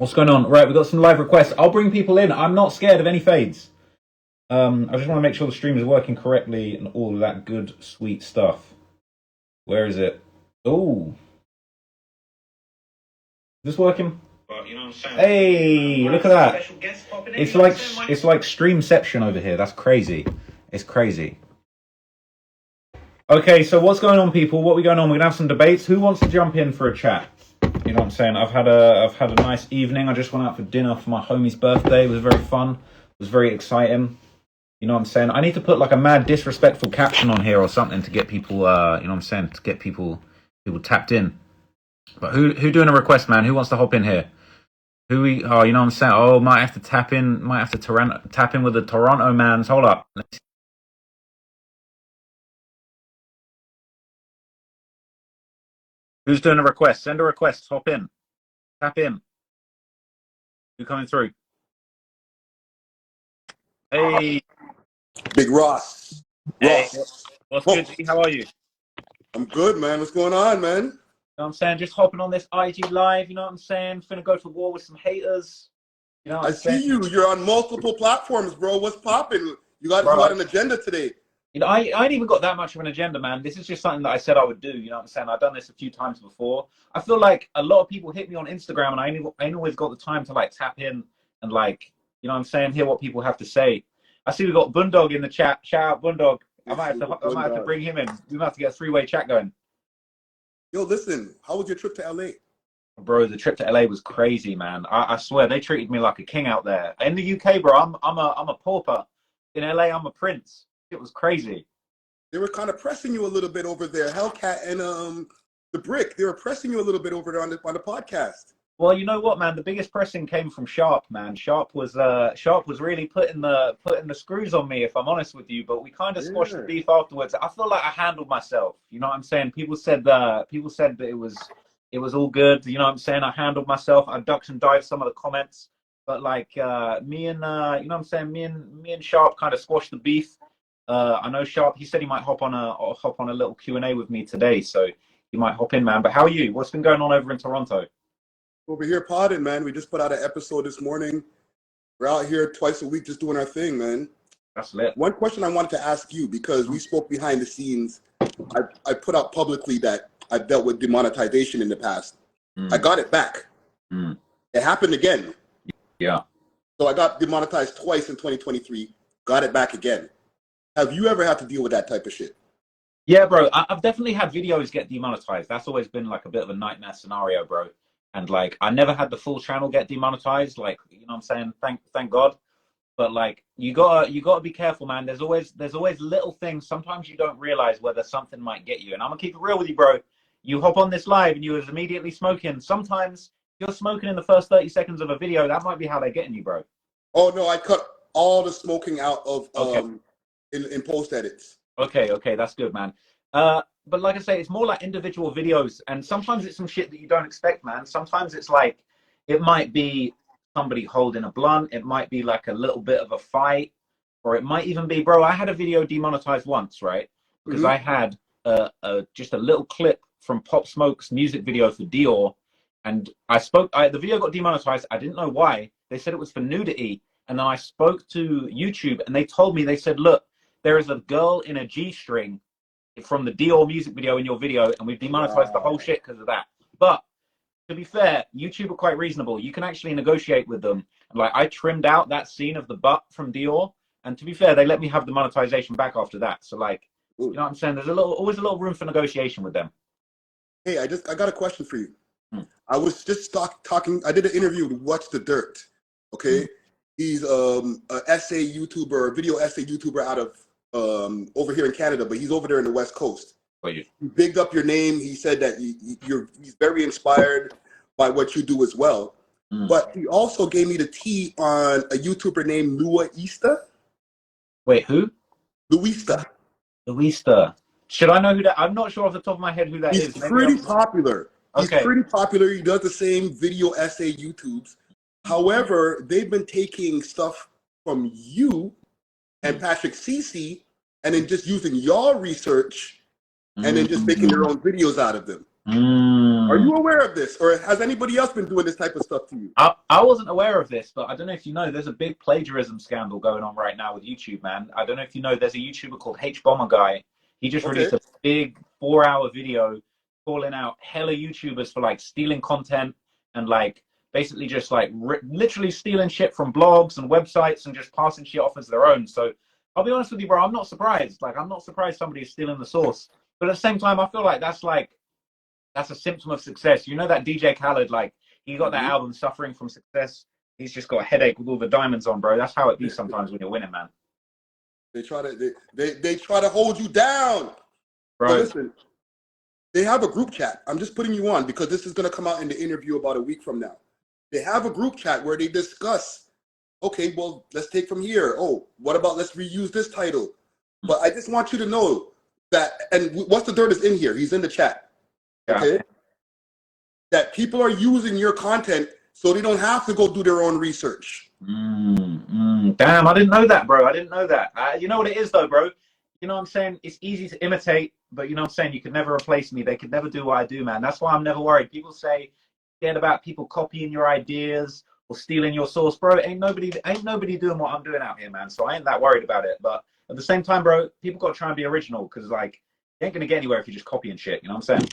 What's going on? Right, we've got some live requests. I'll bring people in. I'm not scared of any fades. I just want to make sure the stream is working correctly and all of that good, sweet stuff. Where is it? Oh, is this working? You know what I'm saying? Hey, look at that! It's like Streamception over here. That's crazy. It's crazy. Okay, so what's going on, people? What are we going on? We're gonna have some debates. Who wants to jump in for a chat? You know what I'm saying? I've had a nice evening. I just went out for dinner for my homie's birthday. It was very fun. It was very exciting. You know what I'm saying? I need to put like a mad disrespectful caption on here or something to get people you know what I'm saying, to get people tapped in. But who doing a request, man? Who wants to hop in here? You know what I'm saying? Oh, might have to tap in with the Toronto mans. Hold up. Who's doing a request? Send a request. Hop in. Tap in. Who coming through? Hey. Big Ross. Hey. What's good, G? How are you? I'm good, man. What's going on, man? You know what I'm saying? Just hopping on this IG live, you know what I'm saying? Finna go to war with some haters. You know what I'm saying? See you. You're on multiple platforms, bro. What's popping? You got an agenda today. You know, I ain't even got that much of an agenda, man. This is just something that I said I would do. You know what I'm saying? I've done this a few times before. I feel like a lot of people hit me on Instagram, and I ain't always got the time to like tap in and like, you know what I'm saying, hear what people have to say. I see we got Boondog in the chat. Shout out Boondog. I might have to bring him in. We might have to get a three-way chat going. Yo, listen. How was your trip to LA? Bro, the trip to LA was crazy, man. I swear they treated me like a king out there. In the UK, bro, I'm a pauper. In LA, I'm a prince. It was crazy. They were kind of pressing you a little bit over there. Hellcat and the Brick. They were pressing you a little bit over there on the podcast. Well, you know what, man? The biggest pressing came from Sharp, man. Sharp was really putting the screws on me, if I'm honest with you. But we kind of squashed the beef afterwards. I feel like I handled myself. You know what I'm saying? People said that it was all good. You know what I'm saying? I handled myself. I ducked and dived some of the comments. But like me and you know what I'm saying? Me and Sharp kind of squashed the beef. I know Sharp. He said he might hop on a little Q&A with me today, so he might hop in, man. But how are you? What's been going on over in Toronto? Over here podding, man. We just put out an episode this morning. We're out here twice a week just doing our thing, man. That's lit. One question I wanted to ask you, because we spoke behind the scenes. I put out publicly that I've dealt with demonetization in the past. I got it back. It happened again. Yeah. So I got demonetized twice in 2023. Got it back again. Have you ever had to deal with that type of shit? Yeah, bro. I've definitely had videos get demonetized. That's always been like a bit of a nightmare scenario, bro. And like, I never had the full channel get demonetized. Like, you know what I'm saying? Thank God. But like, you gotta be careful, man. There's always little things. Sometimes you don't realize whether something might get you. And I'm gonna keep it real with you, bro. You hop on this live and you was immediately smoking. Sometimes you're smoking in the first 30 seconds of a video. That might be how they're getting you, bro. Oh no, I cut all the smoking out of in post edits. Okay, that's good, man. But like I say, it's more like individual videos, and sometimes it's some shit that you don't expect, man. Sometimes it's like, it might be somebody holding a blunt, it might be like a little bit of a fight, or it might even be, bro, I had a video demonetized once, right? Because I had just a little clip from Pop Smoke's music video for Dior, and the video got demonetized. I didn't know why. They said it was for nudity, and then I spoke to YouTube, and they said, look, there is a girl in a G-string from the Dior music video in your video, and we've demonetized the whole shit because of that. But to be fair, YouTube are quite reasonable. You can actually negotiate with them. Like, I trimmed out that scene of the butt from Dior, and to be fair, they let me have the monetization back after that. So like, you know what I'm saying? There's always a little room for negotiation with them. Hey, I got a question for you. I was just talking. I did an interview with What's the Dirt. Okay, he's a essay YouTuber, video essay YouTuber out of over here in Canada, but he's over there in the West Coast. He bigged up your name. He said that he's very inspired by what you do as well. But he also gave me the tea on a YouTuber named Luista. Wait, who? Luista. Should I know who that? I'm not sure off the top of my head who that is. He's pretty popular. Okay. He's pretty popular. He does the same video essay YouTubes. However, they've been taking stuff from you and Patrick Cece, and then just using your research, and then just making their own videos out of them. Are you aware of this, or has anybody else been doing this type of stuff to you? I wasn't aware of this, but I don't know if you know, there's a big plagiarism scandal going on right now with YouTube, man. I don't know if you know, there's a YouTuber called H Bomber Guy. He just released a big 4-hour video calling out hella YouTubers for like stealing content and like basically just like literally stealing shit from blogs and websites and just passing shit off as their own. So I'll be honest with you, bro, I'm not surprised. Like, I'm not surprised somebody is stealing the source. But at the same time, I feel like that's a symptom of success. You know that DJ Khaled, like, he got that album Suffering from Success. He's just got a headache with all the diamonds on, bro. That's how it be sometimes when you're winning, man. They try to hold you down. Bro, so listen, they have a group chat. I'm just putting you on because this is going to come out in the interview about a week from now. They have a group chat where they discuss, okay, well, let's take from here. Oh, what about let's reuse this title? But I just want you to know that, and What's the Dirt is in here. He's in the chat. Okay? Yeah. That people are using your content so they don't have to go do their own research. Damn, I didn't know that, bro. I didn't know that. You know what it is, though, bro? You know what I'm saying? It's easy to imitate, but you know what I'm saying? You could never replace me. They could never do what I do, man. That's why I'm never worried. People say, scared about people copying your ideas or stealing your source, bro. Ain't nobody doing what I'm doing out here, man. So I ain't that worried about it. But at the same time, bro, people got to try and be original because, like, you ain't going to get anywhere if you're just copying shit. You know what I'm saying?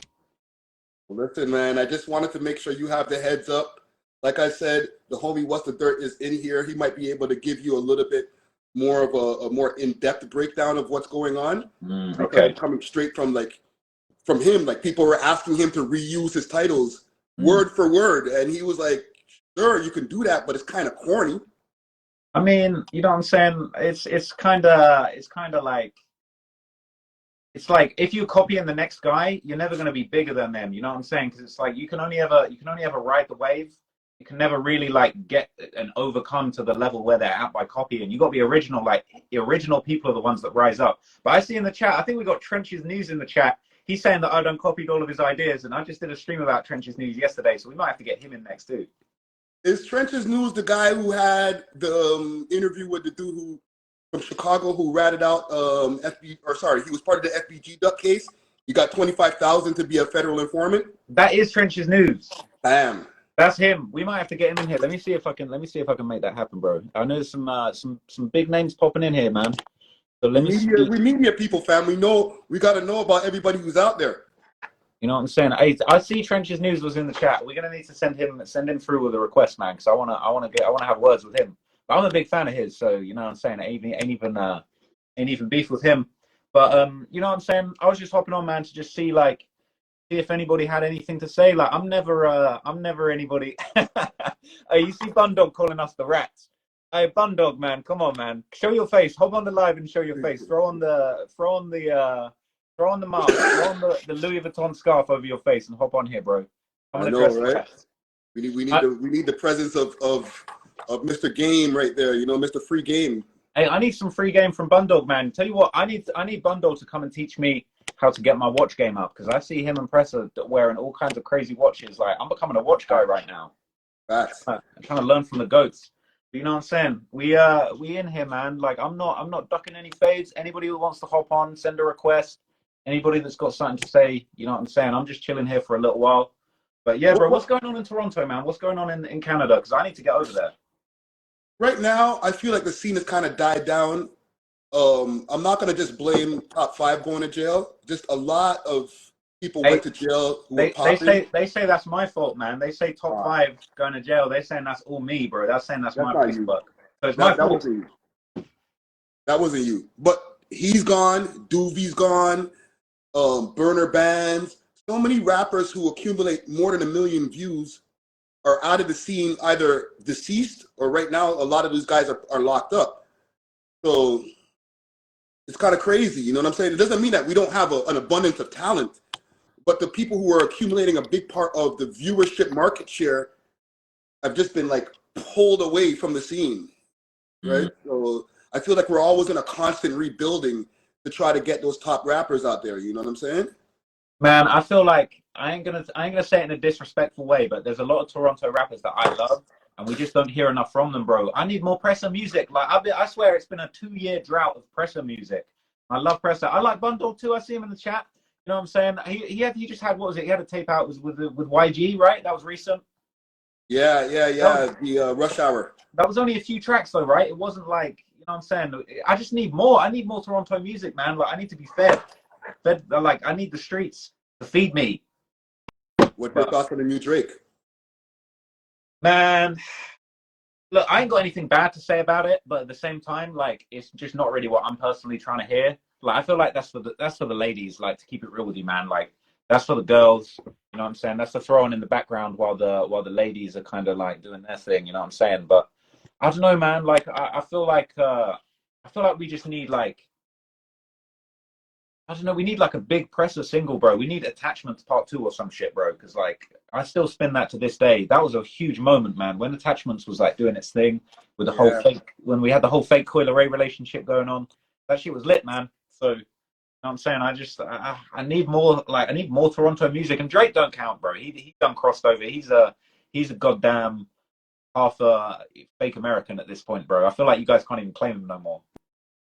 Well, listen, man, I just wanted to make sure you have the heads up. Like I said, the homie What's the Dirt is in here. He might be able to give you a little bit more of a more in-depth breakdown of what's going on. Okay. Coming straight from him, like people were asking him to reuse his titles word for word, and he was like, "Sure, you can do that, but it's kind of corny." I mean, you know what I'm saying? It's kind of like, it's like if you're copying the next guy, you're never going to be bigger than them. You know what I'm saying? Because it's like you can only ever ride the wave. You can never really like get and overcome to the level where they're at by copying. You got to be original. Like, the original people are the ones that rise up. But I see in the chat, I think we got Trench's News in the chat. He's saying that I done copied all of his ideas, and I just did a stream about Trench's News yesterday, so we might have to get him in next too. Is Trench's News the guy who had the interview with the dude from Chicago who ratted out he was part of the FBG duck case? He got $25,000 to be a federal informant. That is Trench's News. Bam. That's him. We might have to get him in here. Let me see if I can make that happen, bro. I know there's some big names popping in here, man. So let me we media people, fam. We gotta know about everybody who's out there. You know what I'm saying? I see Trench's News was in the chat. We're gonna need to send him through with a request, man, because I wanna have words with him. But I'm a big fan of his, so you know what I'm saying. Ain't even beef with him. But you know what I'm saying. I was just hopping on, man, to just see if anybody had anything to say. Like, I'm never anybody. Hey, you see Bundog calling us the rats. Hey, Bundog, man, come on, man, show your face. Hop on the live and show your face. Throw on the mask. Throw on the Louis Vuitton scarf over your face and hop on here, bro. I'm gonna dress right. We need the presence of Mr. Game right there. You know, Mr. Free Game. Hey, I need some free game from Bundog, man. Tell you what, I need Bundog to come and teach me how to get my watch game up, because I see him and Presser wearing all kinds of crazy watches. Like, I'm becoming a watch guy right now. Facts. I'm trying to learn from the goats. But you know what I'm saying? We in here, man. Like, I'm not ducking any fades. Anybody who wants to hop on, send a request. Anybody that's got something to say, you know what I'm saying? I'm just chilling here for a little while. But yeah, bro, what's going on in Toronto, man? What's going on in Canada? Because I need to get over there. Right now, I feel like the scene has kind of died down. I'm not gonna just blame top 5 going to jail. Just a lot of people went to jail. They say that's my fault, man. They say top 5 going to jail. They're saying that's all me, bro. That's saying that's my Facebook. So it's my fault. That wasn't you. But he's gone. Doovie's gone. Burner Bands. So many rappers who accumulate more than 1 million views are out of the scene, either deceased or right now a lot of these guys are locked up. So it's kind of crazy, you know what I'm saying? It doesn't mean that we don't have an abundance of talent, but the people who are accumulating a big part of the viewership market share have just been like pulled away from the scene, right? So I feel like we're always in a constant rebuilding to try to get those top rappers out there, you know what I'm saying? Man, I feel like I ain't gonna say it in a disrespectful way, but there's a lot of Toronto rappers that I love, and we just don't hear enough from them, bro. I need more Presser music. Like, I swear it's been a 2-year drought of Presser music. I love Presser. I like Bundle too. I see him in the chat. know what I'm saying? He just had, what was it? He had a tape out with YG, right? That was recent. Yeah, yeah, That was, yeah. The Rush Hour. that was only a few tracks though, right? It wasn't like, you know what I'm saying? I just need more. I need more Toronto music, man. Like I need to be fed. Like I need the streets to feed me. What's your thoughts on the new Drake? Man, look, I ain't got anything bad to say about it, but at the same time, like it's just not really what I'm personally trying to hear. Like I feel like that's for the ladies, like to keep it real with you, man. Like that's for the girls, you know what I'm saying? That's the throwing in the background while the ladies are kind of like doing their thing, you know what I'm saying? But I don't know, man. Like I feel like we just need like I don't know. We need like a big presser single, bro. We need Attachments Part 2 or some shit, bro. Because like I still spin that to this day. That was a huge moment, man. When Attachments was like doing its thing with the whole Yeah. fake, when we had the whole fake Coil Ray relationship going on. That shit was lit, man. So you know what I'm saying, I need more. Like I need more Toronto music. And Drake don't count, bro. He done crossed over. He's a goddamn half a fake American at this point, bro. I feel like you guys can't even claim him no more.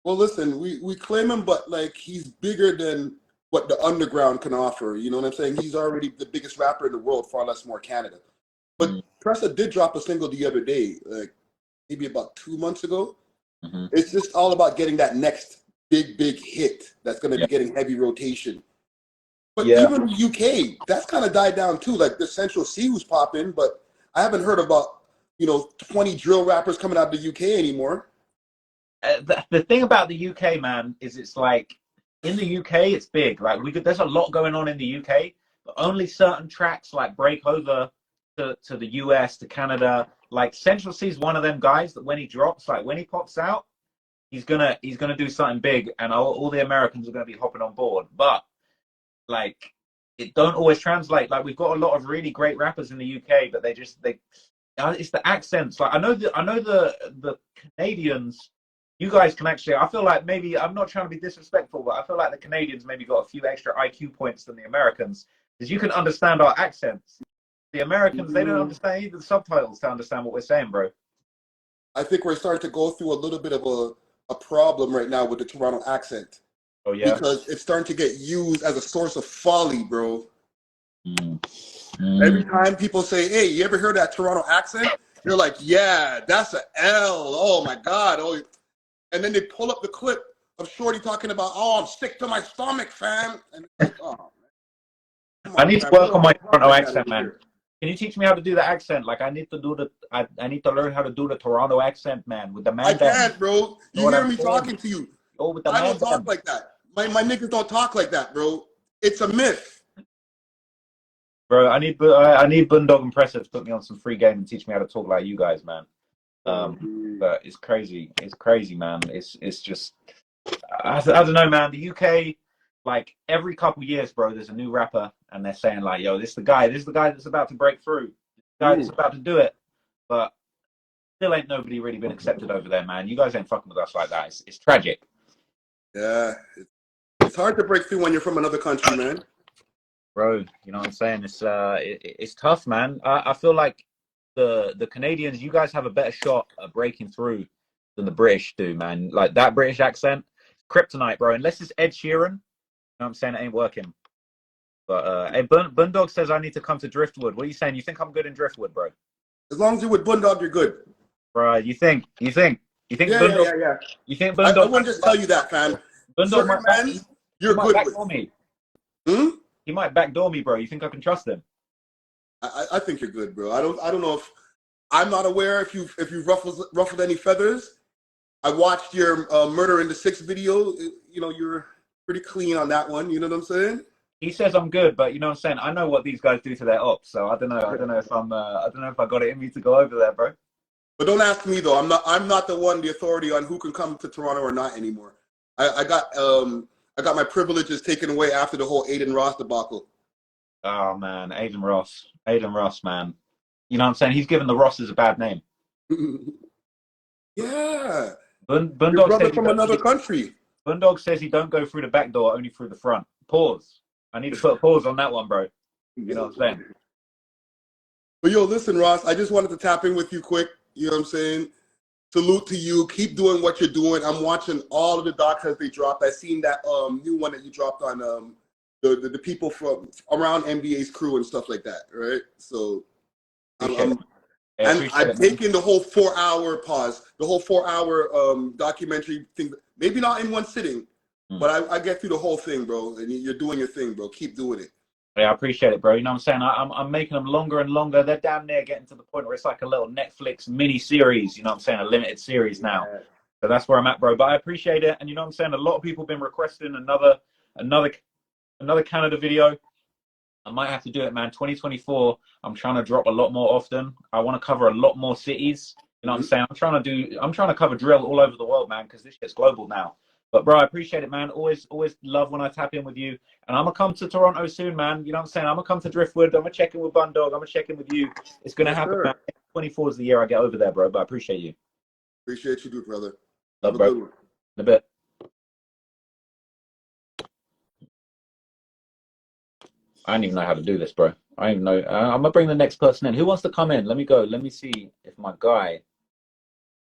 Well, listen, we claim him, but like he's bigger than what the underground can offer. You know what I'm saying? He's already the biggest rapper in the world, far less more Canada. But Tressa did drop a single the other day, like maybe about 2 months ago. Mm-hmm. It's just all about getting that next big hit that's going to Yeah. be getting heavy rotation. But Yeah. even the UK, that's kind of died down too. Like the Central C was popping, but I haven't heard about 20 drill rappers coming out of the UK anymore. The thing about the UK, man, is it's like in the UK it's big. Like there's a lot going on in the UK, but only certain tracks like break over to the US, to Canada. Like Central C is one of them guys that when he drops, like when he pops out, he's gonna do something big, and all the Americans are gonna be hopping on board. But like it don't always translate. Like we've got a lot of really great rappers in the UK, but they it's the accents. Like I know the Canadians. You guys can actually. I feel like maybe I'm not trying to be disrespectful, but I feel like the Canadians maybe got a few extra IQ points than the Americans because you can understand our accents. The Americans they don't understand even the subtitles to understand what we're saying, bro. I think we're starting to go through a little bit of a problem right now with the Toronto accent Oh yeah. because it's starting to get used as a source of folly, bro. Mm. Every time people say, "Hey, you ever heard that Toronto accent?" You're like, "Yeah, that's a L. Oh my God." Oh, and then they pull up the clip of Shorty talking about, "Oh, I'm sick to my stomach, fam." And it's like, oh, come I on, need to fam. We work don't on my talk Toronto like that accent, over man. here. Can you teach me how to do the accent? Like I need to do I need to learn how to do the Toronto accent, man, with the I man them. can't, bro. You know You what hear I'm me saying? talking to you. Oh, with the I man don't talk them. like that. My niggas don't talk like that, bro. It's a myth. Bro, I need Bundog and Presser to put me on some free game and teach me how to talk like you guys, man. But it's crazy. It's crazy, man. It's just I don't know, man. The UK, like every couple years, bro, there's a new rapper and they're saying like, yo, this is the guy that's about to break through. The guy that's about to do it. But still ain't nobody really been accepted over there, man. You guys ain't fucking with us like that. It's tragic. Yeah, it's hard to break through when you're from another country, man. Bro, you know what I'm saying? It's tough, man. I feel like the Canadians, you guys have a better shot at breaking through than the British do, man. Like that British accent, kryptonite, bro. Unless it's Ed Sheeran, you know what I'm saying? It ain't working. But hey, Bundog says I need to come to Driftwood. What are you saying? You think I'm good in Driftwood, bro? As long as you're with Bundog, you're good. Bro, you think Bundog? Yeah. You think I Bundog? wouldn't just tell you that, fam. Bundog Certain might men, he you're might good with. backdoor me. Hmm? He might backdoor me, bro. You think I can trust him? I think you're good, bro. I don't know if I'm not aware if you've ruffled any feathers. I watched your Murder in the Six video. You're pretty clean on that one. You know what I'm saying? He says I'm good, but you know what I'm saying? I know what these guys do to their ops, so I don't know. I don't know if I don't know if I got it in me to go over there, bro. But don't ask me though. I'm not the authority on who can come to Toronto or not anymore. I got my privileges taken away after the whole Aiden Ross debacle. Oh man, Aiden Ross, man. You know what I'm saying? He's given the Rosses a bad name. Yeah. Your Bundog brother says he from don't. another country. Bundog says he don't go through the back door, only through the front. Pause. I need to put a pause on that one, bro. You know what I'm saying? But yo, listen, Ross, I just wanted to tap in with you quick. You know what I'm saying? Salute to you. Keep doing what you're doing. I'm watching all of the docs as they dropped. I seen that new one that you dropped on the people from around NBA's crew and stuff like that, right? So I'm and I've taken the whole 4-hour pause, the whole 4-hour documentary thing. Maybe not in one sitting, but I get through the whole thing, bro. And you're doing your thing, bro. Keep doing it. Yeah, I appreciate it, bro. You know what I'm saying? I'm making them longer and longer. They're damn near getting to the point where it's like a little Netflix mini series. You know what I'm saying? A limited series now. So that's where I'm at, bro. But I appreciate it. And you know what I'm saying? A lot of people have been requesting another Canada video. I might have to do it, man. 2024. I'm trying to drop a lot more often. I want to cover a lot more cities. You know what I'm saying? I'm trying to cover drill all over the world, man, because this shit's global now. But bro, I appreciate it, man. Always love when I tap in with you. And I'm gonna come to Toronto soon, man. You know what I'm saying? I'm gonna come to Driftwood. I'm gonna check in with Bundog. I'm gonna check in with you. It's gonna happen, man. 24 is the year I get over there, bro. But I appreciate you. Appreciate you, dude, brother. Love, bro. In a bit. I don't even know how to do this, bro. I don't even know. I'm gonna bring the next person in. Who wants to come in? Let me go. Let me see if my guy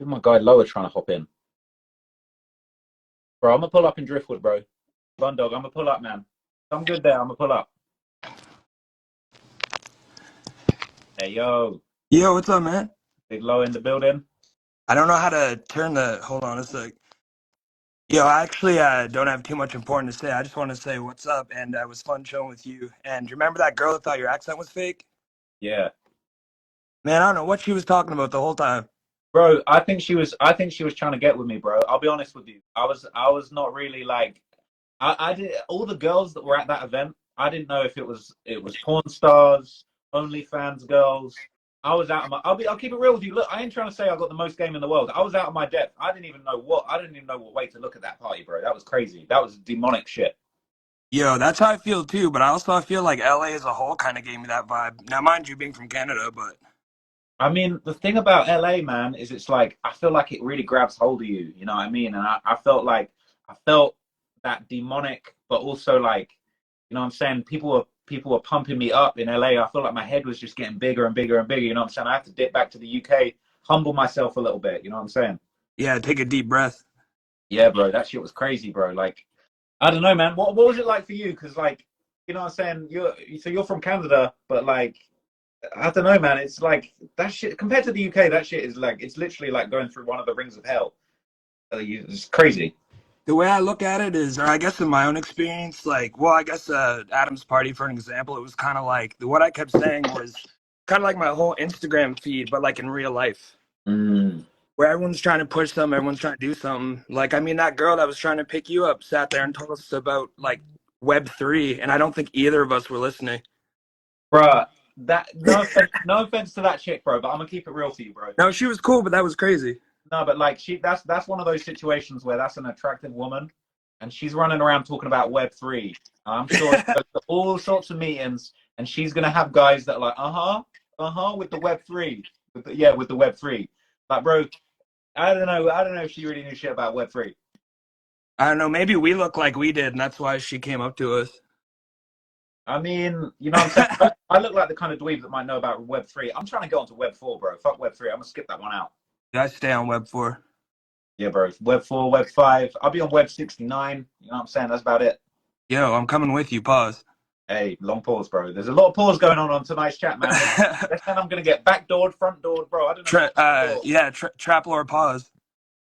Lower trying to hop in. Bro, I'm gonna pull up in Driftwood, bro. Bundog, I'm gonna pull up, man. I'm good there. I'm gonna pull up. Hey, yo. Yo, what's up, man? Big Low in the building. I don't know how to turn the. Hold on a sec. Yo, I actually don't have too much important to say. I just want to say what's up, and it was fun chilling with you. And remember that girl that thought your accent was fake? Yeah. Man, I don't know what she was talking about the whole time. Bro, I think she was trying to get with me, bro. I'll be honest with you. I was not really like I did all the girls that were at that event, I didn't know if it was porn stars, OnlyFans girls. I was out of my I'll keep it real with you. Look, I ain't trying to say I got the most game in the world. I was out of my depth. I didn't even know what way to look at that party, bro. That was crazy. That was demonic shit. Yo, that's how I feel too, but I also feel like LA as a whole kind of gave me that vibe. Now, mind you, being from Canada, but I mean, the thing about LA, man, is it's like I feel like it really grabs hold of you. You know what I mean? And I felt like I felt that demonic, but also like, you know what I'm saying? People were pumping me up in LA. I feel like my head was just getting bigger and bigger and bigger. You know what I'm saying? I have to dip back to the UK, humble myself a little bit. You know what I'm saying? yeah, take a deep breath. Yeah, bro, that shit was crazy, bro. Like, I don't know, man. What was it like for you? Because like, you know what I'm saying? You're from Canada, but like, I don't know, man. It's like that shit compared to the UK. That shit is like it's literally like going through one of the rings of hell. It's crazy. The way I look at it is, or I guess in my own experience, like, well, I guess Adam's party, for an example, it was kind of like what I kept saying was kind of like my whole Instagram feed, but like in real life. Where everyone's trying to push something, everyone's trying to do something. Like, I mean, that girl that was trying to pick you up sat there and told us about like Web3, and I don't think either of us were listening. Bruh, that no offense to that chick, bro, but I'm gonna keep it real for you, bro. No, she was cool, but that was crazy. No, but like that's one of those situations where that's an attractive woman, and she's running around talking about Web3. I'm sure she goes to all sorts of meetings, and she's gonna have guys that are like, with the Web3, with the Web3. Like, bro, I don't know if she really knew shit about Web3. I don't know. Maybe we look like we did, and that's why she came up to us. I mean, you know what I'm saying? I look like the kind of dweeb that might know about Web3. I'm trying to get onto Web4, bro. Fuck Web3. I'm gonna skip that one out. Yeah, I stay on Web4. Yeah, bro. Web4, Web5. I'll be on Web69. You know what I'm saying? That's about it. Yo, I'm coming with you. Pause. Hey, long pause, bro. There's a lot of pause going on tonight's chat, man. Next time I'm gonna get backdoored, front doored, bro. I don't know. Trap lore pause.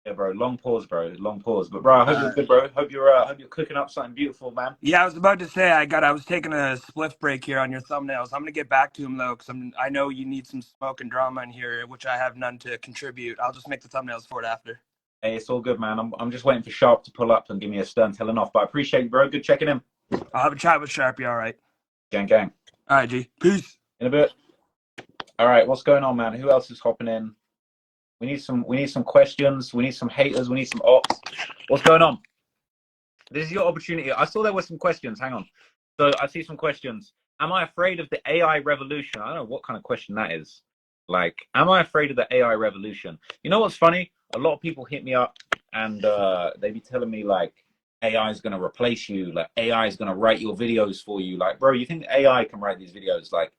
Yeah, bro. Long pause, bro. Long pause. But bro, I hope you're good, bro. Hope you're cooking up something beautiful, man. Yeah, I was about to say I was taking a spliff break here on your thumbnails. I'm gonna get back to him though, because I know you need some smoke and drama in here, which I have none to contribute. I'll just make the thumbnails for it after. Hey, it's all good, man. I'm just waiting for Sharp to pull up and give me a stern telling off. But I appreciate you, bro. Good checking in. I'll have a chat with Sharpie. All right. Gang, gang. All right, G. Peace. In a bit. All right, what's going on, man? Who else is hopping in? We need some questions. We need some haters. We need some ops. What's going on? This is your opportunity. I saw there were some questions. Hang on. So I see some questions. Am I afraid of the AI revolution? I don't know what kind of question that is. Like, am I afraid of the AI revolution? You know what's funny? A lot of people hit me up and they be telling me like AI is going to replace you. Like AI is going to write your videos for you. Like, bro, you think AI can write these videos? Like,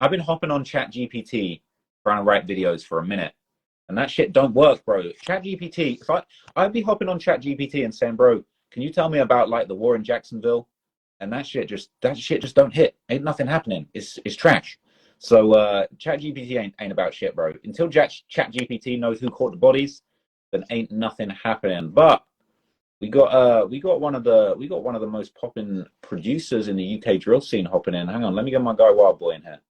I've been hopping on ChatGPT trying to write videos for a minute. And that shit don't work, bro. ChatGPT, if I'd be hopping on ChatGPT and saying, bro, can you tell me about like the war in Jacksonville? and that shit just don't hit. Ain't nothing happening. It's trash. So ChatGPT ain't about shit, bro. Until ChatGPT knows who caught the bodies, then ain't nothing happening. But we got one of the most popping producers in the UK drill scene hopping in. Hang on, let me get my guy Wild Boy in here.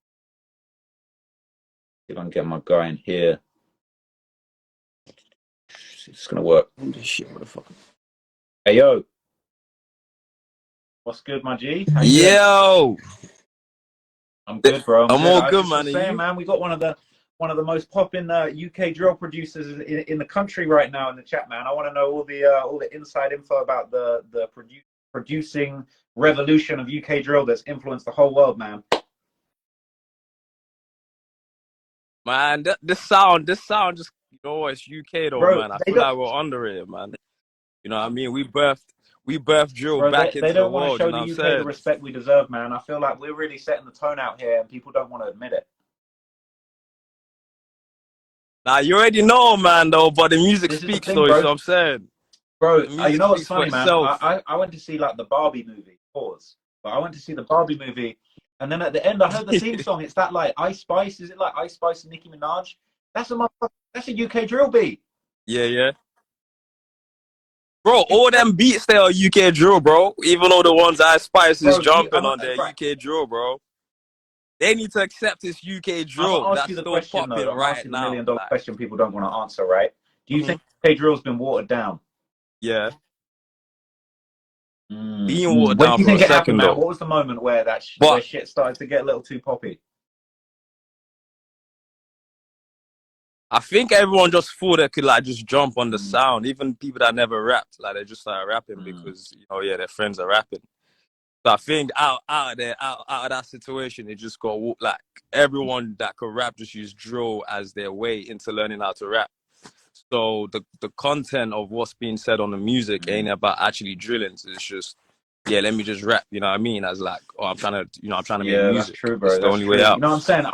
See if I can get my guy in here. It's gonna work. Holy shit, motherfucker. Hey yo. What's good, my G? How you doing? Yo, I'm good, bro. I'm all I good, just man. was Are saying, you? man, we got one of the most popping UK drill producers in the country right now in the chat, man. I want to know all the inside info about the producing revolution of UK drill that's influenced the whole world, man. Man, this sound just, you know, it's UK though, Bro, man. I feel like we're underrated, man. You know what I mean? We birthed drill bro, back they into the don't want to world, you show know what I'm the UK the saying? respect we deserve, man. I feel like we're really setting the tone out here, and people don't want to admit it. Now, you already know, man, though, but the music This is the speaks, thing, though, you see bro. what I'm saying? Bro, The you music know what's speaks for funny, man? itself. I went to see like the Barbie movie. Pause. But I went to see the Barbie movie, and then at the end, I heard the theme song. It's that like Ice Spice. Is it like Ice Spice and Nicki Minaj? That's a UK drill beat. Yeah, yeah. Bro, all them beats there are UK drill, bro. Even though the ones I Spice is Bro, jumping on, they're right. UK drill, bro. They need to accept this UK I'm drill gonna ask that's you the still question popping though. I'm right asking the now. $1,000,000 Like, question people don't want to answer. Right? Do you think UK drill's been watered down? yeah. Being When watered do down you for a think it happened, second, man? though. What was the moment where where But shit started to get a little too poppy? I think everyone just thought they could like just jump on the sound. Even people that never rapped, like they just started rapping because yeah, their friends are rapping. So I think out of there, out of that situation, it just got like everyone that could rap just used drill as their way into learning how to rap. So the content of what's being said on the music ain't about actually drilling. So it's just, yeah, let me just rap. You know what I mean? As like, oh, I'm trying to make Yeah, that's music. true, It's bro. the That's only way true. You out. know what I'm saying?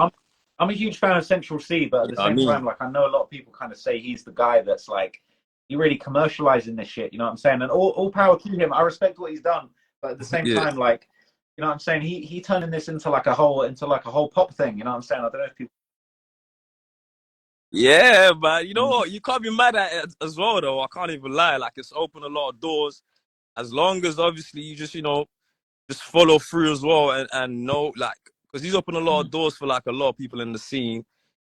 I'm a huge fan of Central C, but at You the know what I same mean? time, like I know a lot of people kind of say he's the guy that's like he really commercializing this shit. You know what I'm saying? And all power to him. I respect what he's done, but at the same Yeah. time, like you know what I'm saying? He turning this into like a whole pop thing. You know what I'm saying? I don't know if people. Yeah, but you know what? You can't be mad at it as well, though. I can't even lie. Like it's opened a lot of doors. As long as obviously you just just follow through as well and know like because he's opened a lot of doors for like a lot of people in the scene.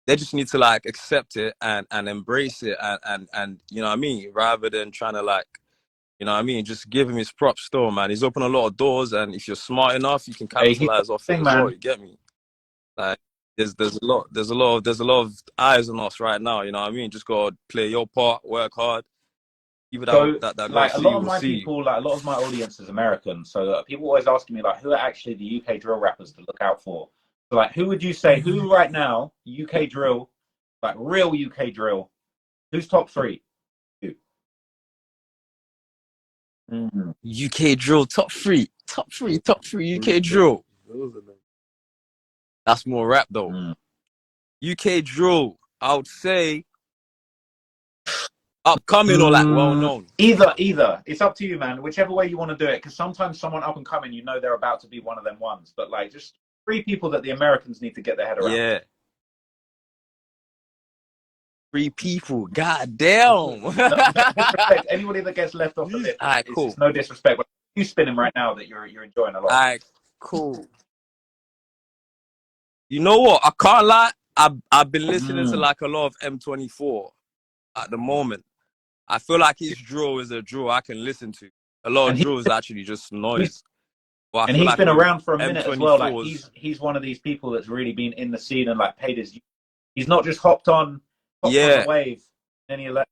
They just need to like accept it and embrace it and you know what I mean, rather than trying to like you know what I mean, just give him his props still, man. He's opened a lot of doors, and if you're smart enough, you can Hey, he's the capitalize off it thing, as well. man. You get me? Like there's a lot of eyes on us right now. You know what I mean? Just gotta play your part, work hard. People So that gotta like a see lot you of will my see you. people, like a lot of my audience is American. So people always asking me like, who are actually the UK drill rappers to look out for? So like, who would you say who right now UK drill, like real UK drill? Who's top three? Who? UK drill top three UK drill. That's more rap though. UK drill, I would say upcoming or like well known. Either. It's up to you, man. Whichever way you want to do it. Because sometimes someone up and coming, you know they're about to be one of them ones. But like, just three people that the Americans need to get their head around. Yeah. Three people. God damn. No disrespect. Anybody that gets left off the list, Alright, it's cool. no disrespect. But you spinning right now that you're enjoying a lot. Alright, cool. You know what? I can't lie. I've been listening to like a lot of M24 at the moment. I feel like his drill is a drill I can listen to. A lot of And drill is actually just noise. But I and feel he's like been with around for a minute as well. Like M24's, he's one of these people that's really been in the scene and like paid his. He's not just hopped on the yeah. wave. Any of that.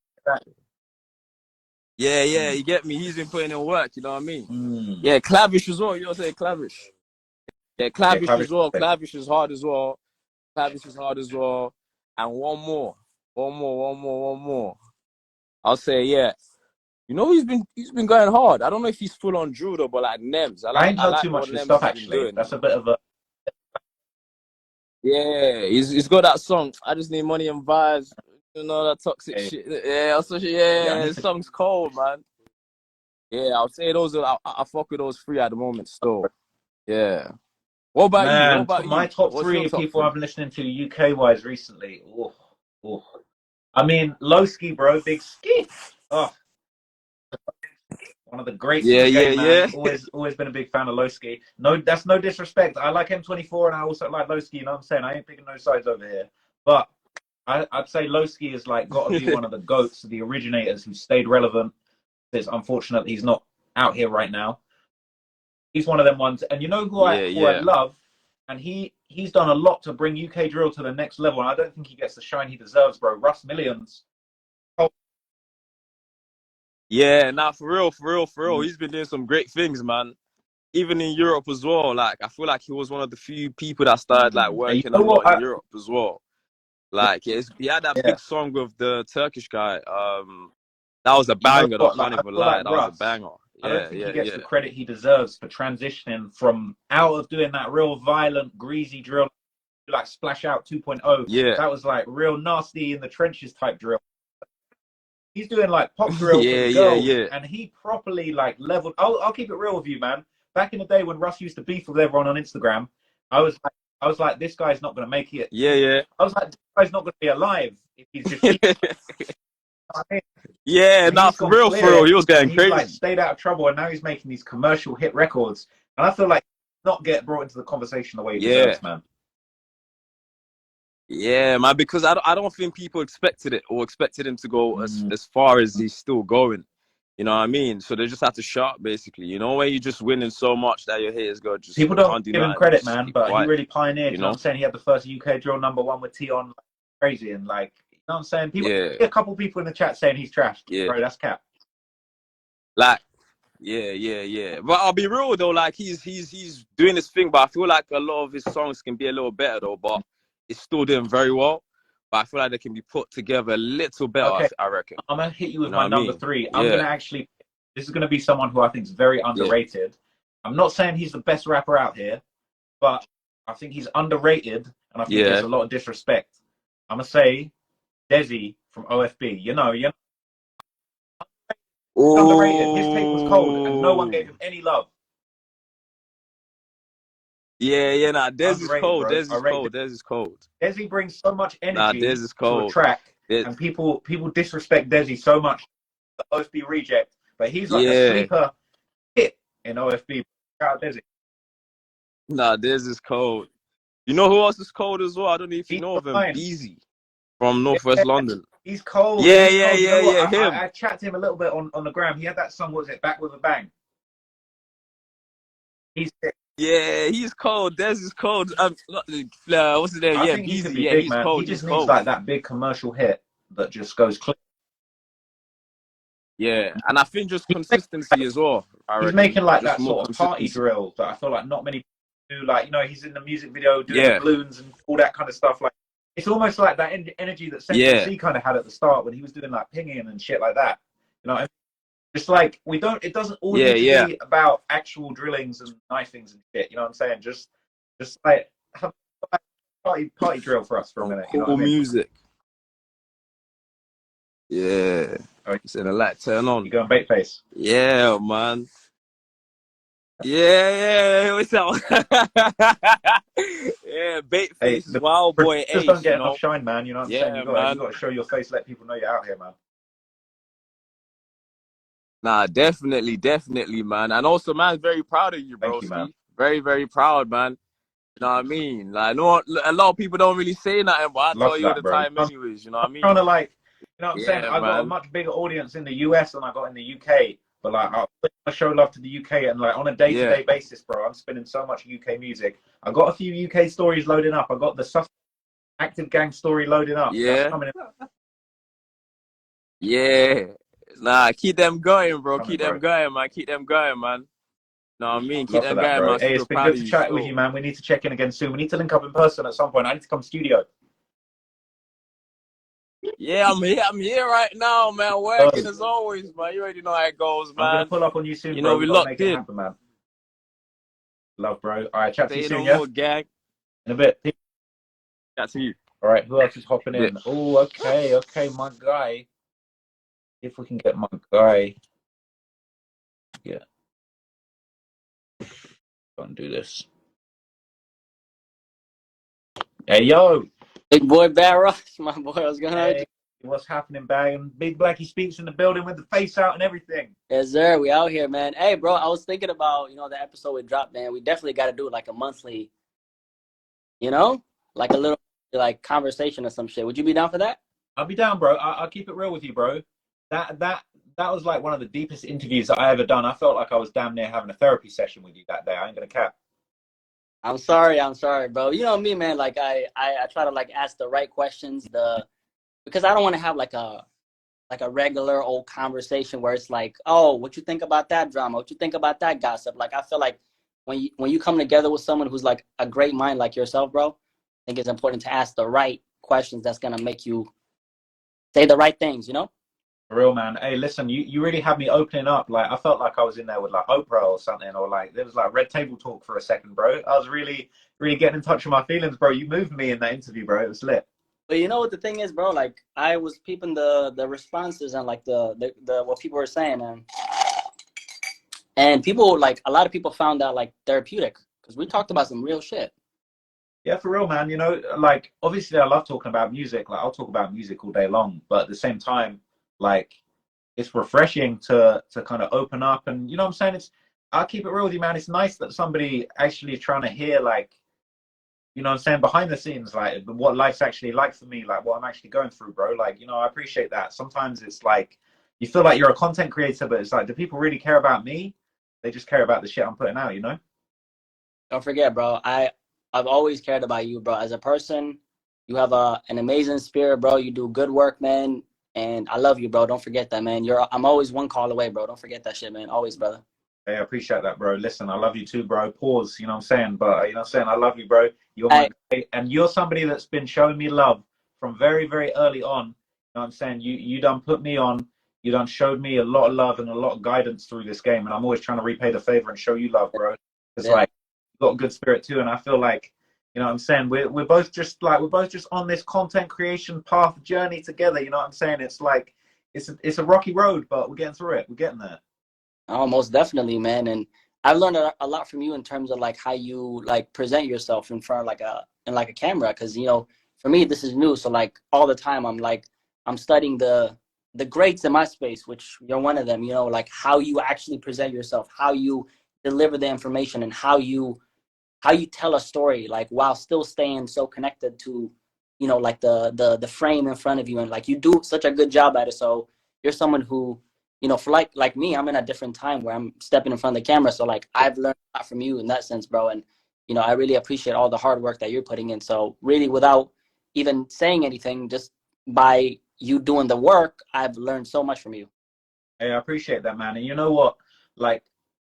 Yeah, you get me? He's been putting in work, you know what I mean? Yeah, Clavish as well. You know what I'm saying? Clavish. Yeah, Clavish as well. Clavish is hard as well. Clavish is hard as well. And one more. I'll say, yeah. You know he's been going hard. I don't know if he's full on drill though, but like Nems. I ain't I heard like too what much of his Nems stuff has been actually. doing. That's a bit of a. Yeah, he's got that song. I just need money and vibes. You know that toxic shit. Yeah, also, yeah, the song's cold, man. Yeah, I'll say those are. I fuck with those three at the moment still. Yeah. What about you? What Man, about my you? top What's your three top people three? I've been listening to UK wise recently. Oh, oh. I mean, Lowski, bro, big ski. Oh, one of the greats of Yeah, the yeah, game, man. yeah. Always been a big fan of Lowski. No, that's no disrespect. I like M24 and I also like Lowski. You know what I'm saying? I ain't picking no sides over here. But I'd say Lowski is like got to be one of the goats, the originators who stayed relevant. It's unfortunate he's not out here right now. He's one of them ones. And you know Yeah, who I yeah. love, and he's done a lot to bring UK drill to the next level. And I don't think he gets the shine he deserves, bro. Russ Millions. Oh, Yeah, nah, for real, for real, for real. He's been doing some great things, man. Even in Europe as well. Like, I feel like he was one of the few people that started like and you working a know lot what? in Europe as well. Like, yeah, he had that Yeah. big song with the Turkish guy. That was a You know banger though. I what? can't Like I even feel like lie. That was a Russ. banger. I don't Yeah, think he yeah, gets the yeah. credit he deserves for transitioning from out of doing that real violent, greasy drill, like Splash Out 2.0. Yeah. That was like real nasty in the trenches type drill. He's doing like pop drill for the Yeah, yeah, girls, yeah. and he properly like leveled. I'll keep it real with you, man. Back in the day when Russ used to beef with everyone on Instagram, I was like, this guy's not going to make it. Yeah, yeah. I was like, this guy's not going to be alive if he's just cheating. Yeah, And nah, he's for gone real, for real. clear, He was and getting he's like crazy. stayed out of trouble, and now he's making these commercial hit records. And I feel like not get brought into the conversation the way he Yeah. deserves, man. Yeah, man, because I don't think people expected it or expected him to go as far as he's still going. You know what I mean? So they just had to shut up, basically. You know, when you're just winning so much that your haters go, just People don't can't do give him nothing, credit, just man, keep but he quiet, really pioneered. you You know what know? I'm saying? He had the first UK drill #1 with Tion, like, crazy, and like, you know what I'm saying? People, Yeah, a couple people in the chat saying he's trash, yeah. bro. That's cap. Like, yeah, yeah, yeah. But I'll be real though, like he's doing his thing, but I feel like a lot of his songs can be a little better though, but it's still doing very well. But I feel like they can be put together a little better, Okay, I reckon. I'm gonna hit you You with know what my I number mean? three. I'm Yeah, gonna actually. This is gonna be someone who I think is very yeah, underrated. I'm not saying he's the best rapper out here, but I think he's underrated, and I think he gets yeah. a lot of disrespect. I'm gonna say Desi from OFB. You're underrated. His tape was cold, and no one gave Oh. him any love. Yeah, yeah, nah, Des is Underrated, cold. bro. Des I is rate cold. Des is cold. Desi brings so much Nah, Des energy is to a cold. track, Des, and people disrespect Desi so much. The OFB reject, but he's like a yeah, sleeper hit in OFB. Shout out Desi. nah, Des is cold. You know who else is cold as well? I don't know if you He's know of him. fine. Beezy from Yeah, Northwest London. he's cold. Yeah, He's yeah, cold. You yeah, know what? yeah. Him. I chatted to him a little bit on the gram. He had that song. What was it? Back with a Bang. He's. Yeah, he's cold. Des is cold. What's his name? I Yeah, think he could Beezy. be Yeah, big, he's man. He cold. He's just needs cold. like that big commercial hit that just goes click. Yeah, and I think just consistency as well. I He's reckon making like just that more sort of party consistency. drill that I feel like not many do. Like, you know, he's in the music video doing the Yeah, balloons and all that kind of stuff. Like, it's almost like that energy that Central yeah, C kind of had at the start when he was doing like pinging and shit like that. You know, it's like we don't. It doesn't all yeah, need to yeah. be about actual drillings and knifings and shit. You know what I'm saying? Just like have a party drill for us for a Some minute. You know what cool I mean? music. Yeah, All right, it's in a light turn you on. going bait face? Yeah, man. Yeah, yeah. What's that one? Yeah, bait Hey, faces, the wild boy producers don't Ace. You get enough know. shine, man. You know what I'm saying? Yeah, You man. got to show your face, let people know you're out here, man. Nah, definitely, definitely, man. And also, man, very proud of you, Thank you, man. broski. Very, very proud, man. You know what I mean? Like, no, a lot of people don't really say nothing, but I tell Love you all that, the bro. time, anyways. You know what I Trying mean? to like, you know what I'm saying? Yeah, I got a man. much bigger audience in the US than I got in the UK. But like, I show love to the UK and like on a Yeah, day-to-day basis, bro. I'm spinning so much UK music. I got a few UK stories loading up. I got the Active Gang story loading up. That's yeah, coming, yeah. Nah, keep them going, bro. coming, Keep them bro. going, man. Keep them going, man. Know what I mean? Keep Love for them that, going, bro. man. Hey, it's Super been proud good of to you chat with you, still. man. We need to check in again soon. We need to link up in person at some point. I need to come studio. Yeah, I'm here right now, man. Working as always, man. You already know how it goes, I'm gonna man. pull up on you soon, You bro. know, We we gotta locked make it in. happen, man. Love, bro. All right, chat to you Say soon, no yeah? more, gang. In a bit. Chat to you. All right, who else is hopping Bit. in? Oh, okay, my guy. If we can get my guy. Yeah. Go and do this. Hey, yo. Big boy Barrow, my boy, what's going on? Hey, what's happening, bag? And Big BlackySpeaks in the building with the face out and everything. Yes, sir. We out here, man. Hey, bro, I was thinking about, the episode we dropped, man. We definitely got to do like a monthly, like a little like conversation or some shit. Would you be down for that? I'll be down, bro. I'll keep it real with you, bro. That was like one of the deepest interviews that I ever done. I felt like I was damn near having a therapy session with you that day. I ain't gonna cap. I'm sorry, bro. You know me, man. Like I try to like ask the right questions, because I don't want to have like a regular old conversation where it's like, oh, what you think about that drama? What you think about that gossip? Like I feel like when you come together with someone who's like a great mind like yourself, bro, I think it's important to ask the right questions that's gonna make you say the right things, For real, man. Hey, listen, you really had me opening up. Like I felt like I was in there with like Oprah or something, or like there was like red table talk for a second, bro. I was really, really getting in touch with my feelings, bro. You moved me in that interview, bro. It was lit. But you know what the thing is, bro? Like I was peeping the responses and like the what people were saying, and people, like a lot of people found that like therapeutic because we talked about some real shit. Yeah, for real, man. Like obviously I love talking about music. Like I'll talk about music all day long, but at the same time, like it's refreshing to kind of open up, and you know what I'm saying? I'll keep it real with you, man. It's nice that somebody actually is trying to hear, like, you know what I'm saying, behind the scenes, like what life's actually like for me, like what I'm actually going through, bro. Like, I appreciate that. Sometimes it's like you feel like you're a content creator, but it's like, do people really care about me? They just care about the shit I'm putting out, Don't forget, bro. I've always cared about you, bro. As a person, you have an amazing spirit, bro. You do good work, man. And I love you, bro. Don't forget that, man. I'm always one call away, bro. Don't forget that shit, man. Always, brother. Hey, I appreciate that, bro. Listen, I love you too, bro. Pause, you know what I'm saying? But you know what I'm saying? I love you, bro. You're my guy, and you're somebody that's been showing me love from very, very early on. You know what I'm saying? You done put me on. You done showed me a lot of love and a lot of guidance through this game, and I'm always trying to repay the favor and show you love, bro. It's like you've got a good spirit too, and I feel like, you know what I'm saying, we're both just on this content creation path journey together. You know what I'm saying? It's like it's a rocky road, but we're getting through it. We're getting there. Oh, most definitely, man. And I've learned a lot from you in terms of like how you like present yourself in front of like a camera. Because for me, this is new. So like all the time, I'm studying the greats in my space, which you're one of them. Like how you actually present yourself, how you deliver the information, and how you tell a story, like while still staying so connected to, like the frame in front of you, and like you do such a good job at it. So you're someone who, for like me, I'm in a different time where I'm stepping in front of the camera. So like I've learned a lot from you in that sense, bro. And I really appreciate all the hard work that you're putting in. So really, without even saying anything, just by you doing the work, I've learned so much from you. Hey, I appreciate that, man. And you know what? Like,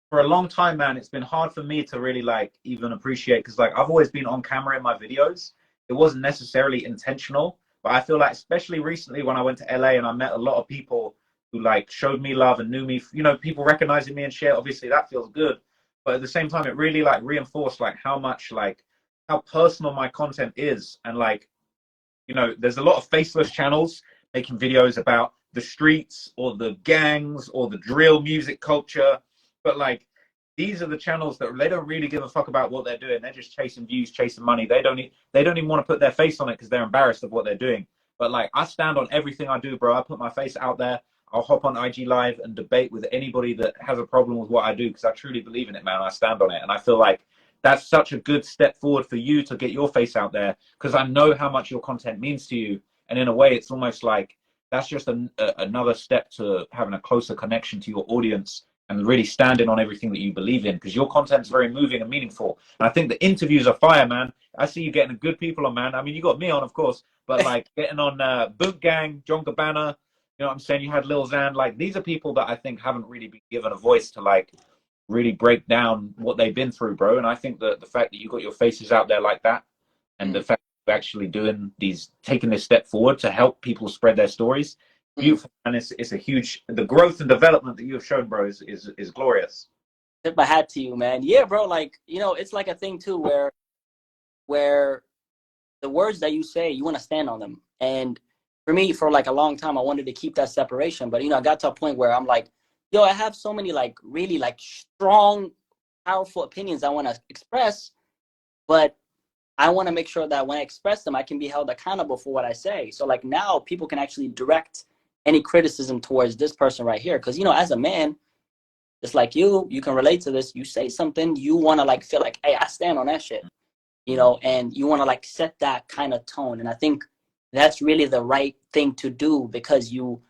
for a long time, man, it's been hard for me to really like even appreciate, because like I've always been on camera in my videos. It wasn't necessarily intentional, but I feel like especially recently when I went to LA and I met a lot of people who like showed me love and knew me, people recognizing me and share. Obviously, that feels good, but at the same time, it really like reinforced like how much like how personal my content is, and like there's a lot of faceless channels making videos about the streets or the gangs or the drill music culture. But like, these are the channels that they don't really give a fuck about what they're doing. They're just chasing views, chasing money. They don't even want to put their face on it because they're embarrassed of what they're doing. But like, I stand on everything I do, bro. I put my face out there. I'll hop on IG Live and debate with anybody that has a problem with what I do, because I truly believe in it, man. I stand on it. And I feel like that's such a good step forward for you to get your face out there, because I know how much your content means to you. And in a way, it's almost like that's just another step to having a closer connection to your audience and really standing on everything that you believe in, because your content is very moving and meaningful. And I think the interviews are fire, man. I see you getting good people on, man. I mean, you got me on, of course, but like getting on Boot Gang, John Gabbana, you know what I'm saying? You had Lil Xan. Like, these are people that I think haven't really been given a voice to like really break down what they've been through, bro. And I think that the fact that you got your faces out there like that, and the fact that you're actually taking this step forward to help people spread their stories, beautiful. And it's a huge, the growth and development that you have shown, bro, is glorious. Tip my hat to you, man. Yeah, bro. Like, it's like a thing too, where the words that you say, you want to stand on them. And for me, for like a long time, I wanted to keep that separation. But, I got to a point where I'm like, yo, I have so many like really like strong, powerful opinions I want to express, but I want to make sure that when I express them, I can be held accountable for what I say. So like now people can actually direct any criticism towards this person right here. Because, you know, as a man, just like you can relate to this. You say something, you want to like feel like, hey, I stand on that shit, you know, and you want to like set that kind of tone. And I think that's really the right thing to do, because you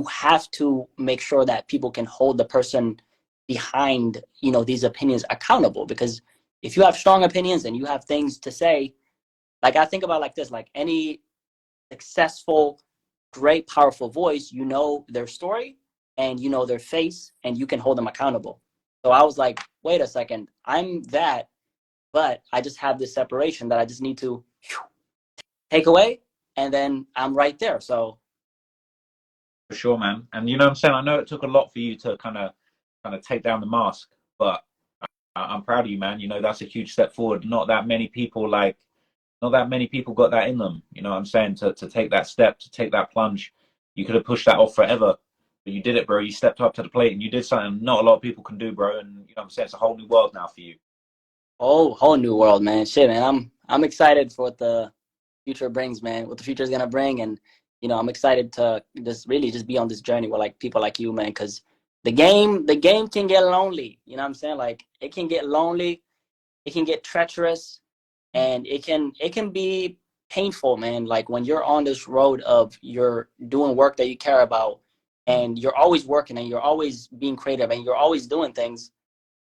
have to make sure that people can hold the person behind, you know, these opinions accountable. Because if you have strong opinions and you have things to say, like I think about like this, like any successful, great, powerful voice, you know their story and you know their face and you can hold them accountable. So I was like, wait a second, I'm that, but I just have this separation that I just need to take away, and then I'm right there. So for sure, man. And you know what I'm saying? I know it took a lot for you to kind of take down the mask, but I'm proud of you, man. You know, that's a huge step forward. Not that many people got that in them. You know what I'm saying? To take that step, to take that plunge. You could have pushed that off forever, but you did it, bro. You stepped up to the plate and you did something not a lot of people can do, bro. And you know what I'm saying? It's a whole new world now for you. whole new world, man. Shit, man. I'm excited for what the future brings, man. What the future is gonna bring, and you know, I'm excited to just really just be on this journey with like people like you, man. Because the game can get lonely. You know what I'm saying? Like it can get lonely, it can get treacherous, and it can be painful, man. Like when you're on this road of you're doing work that you care about, and you're always working and you're always being creative and you're always doing things,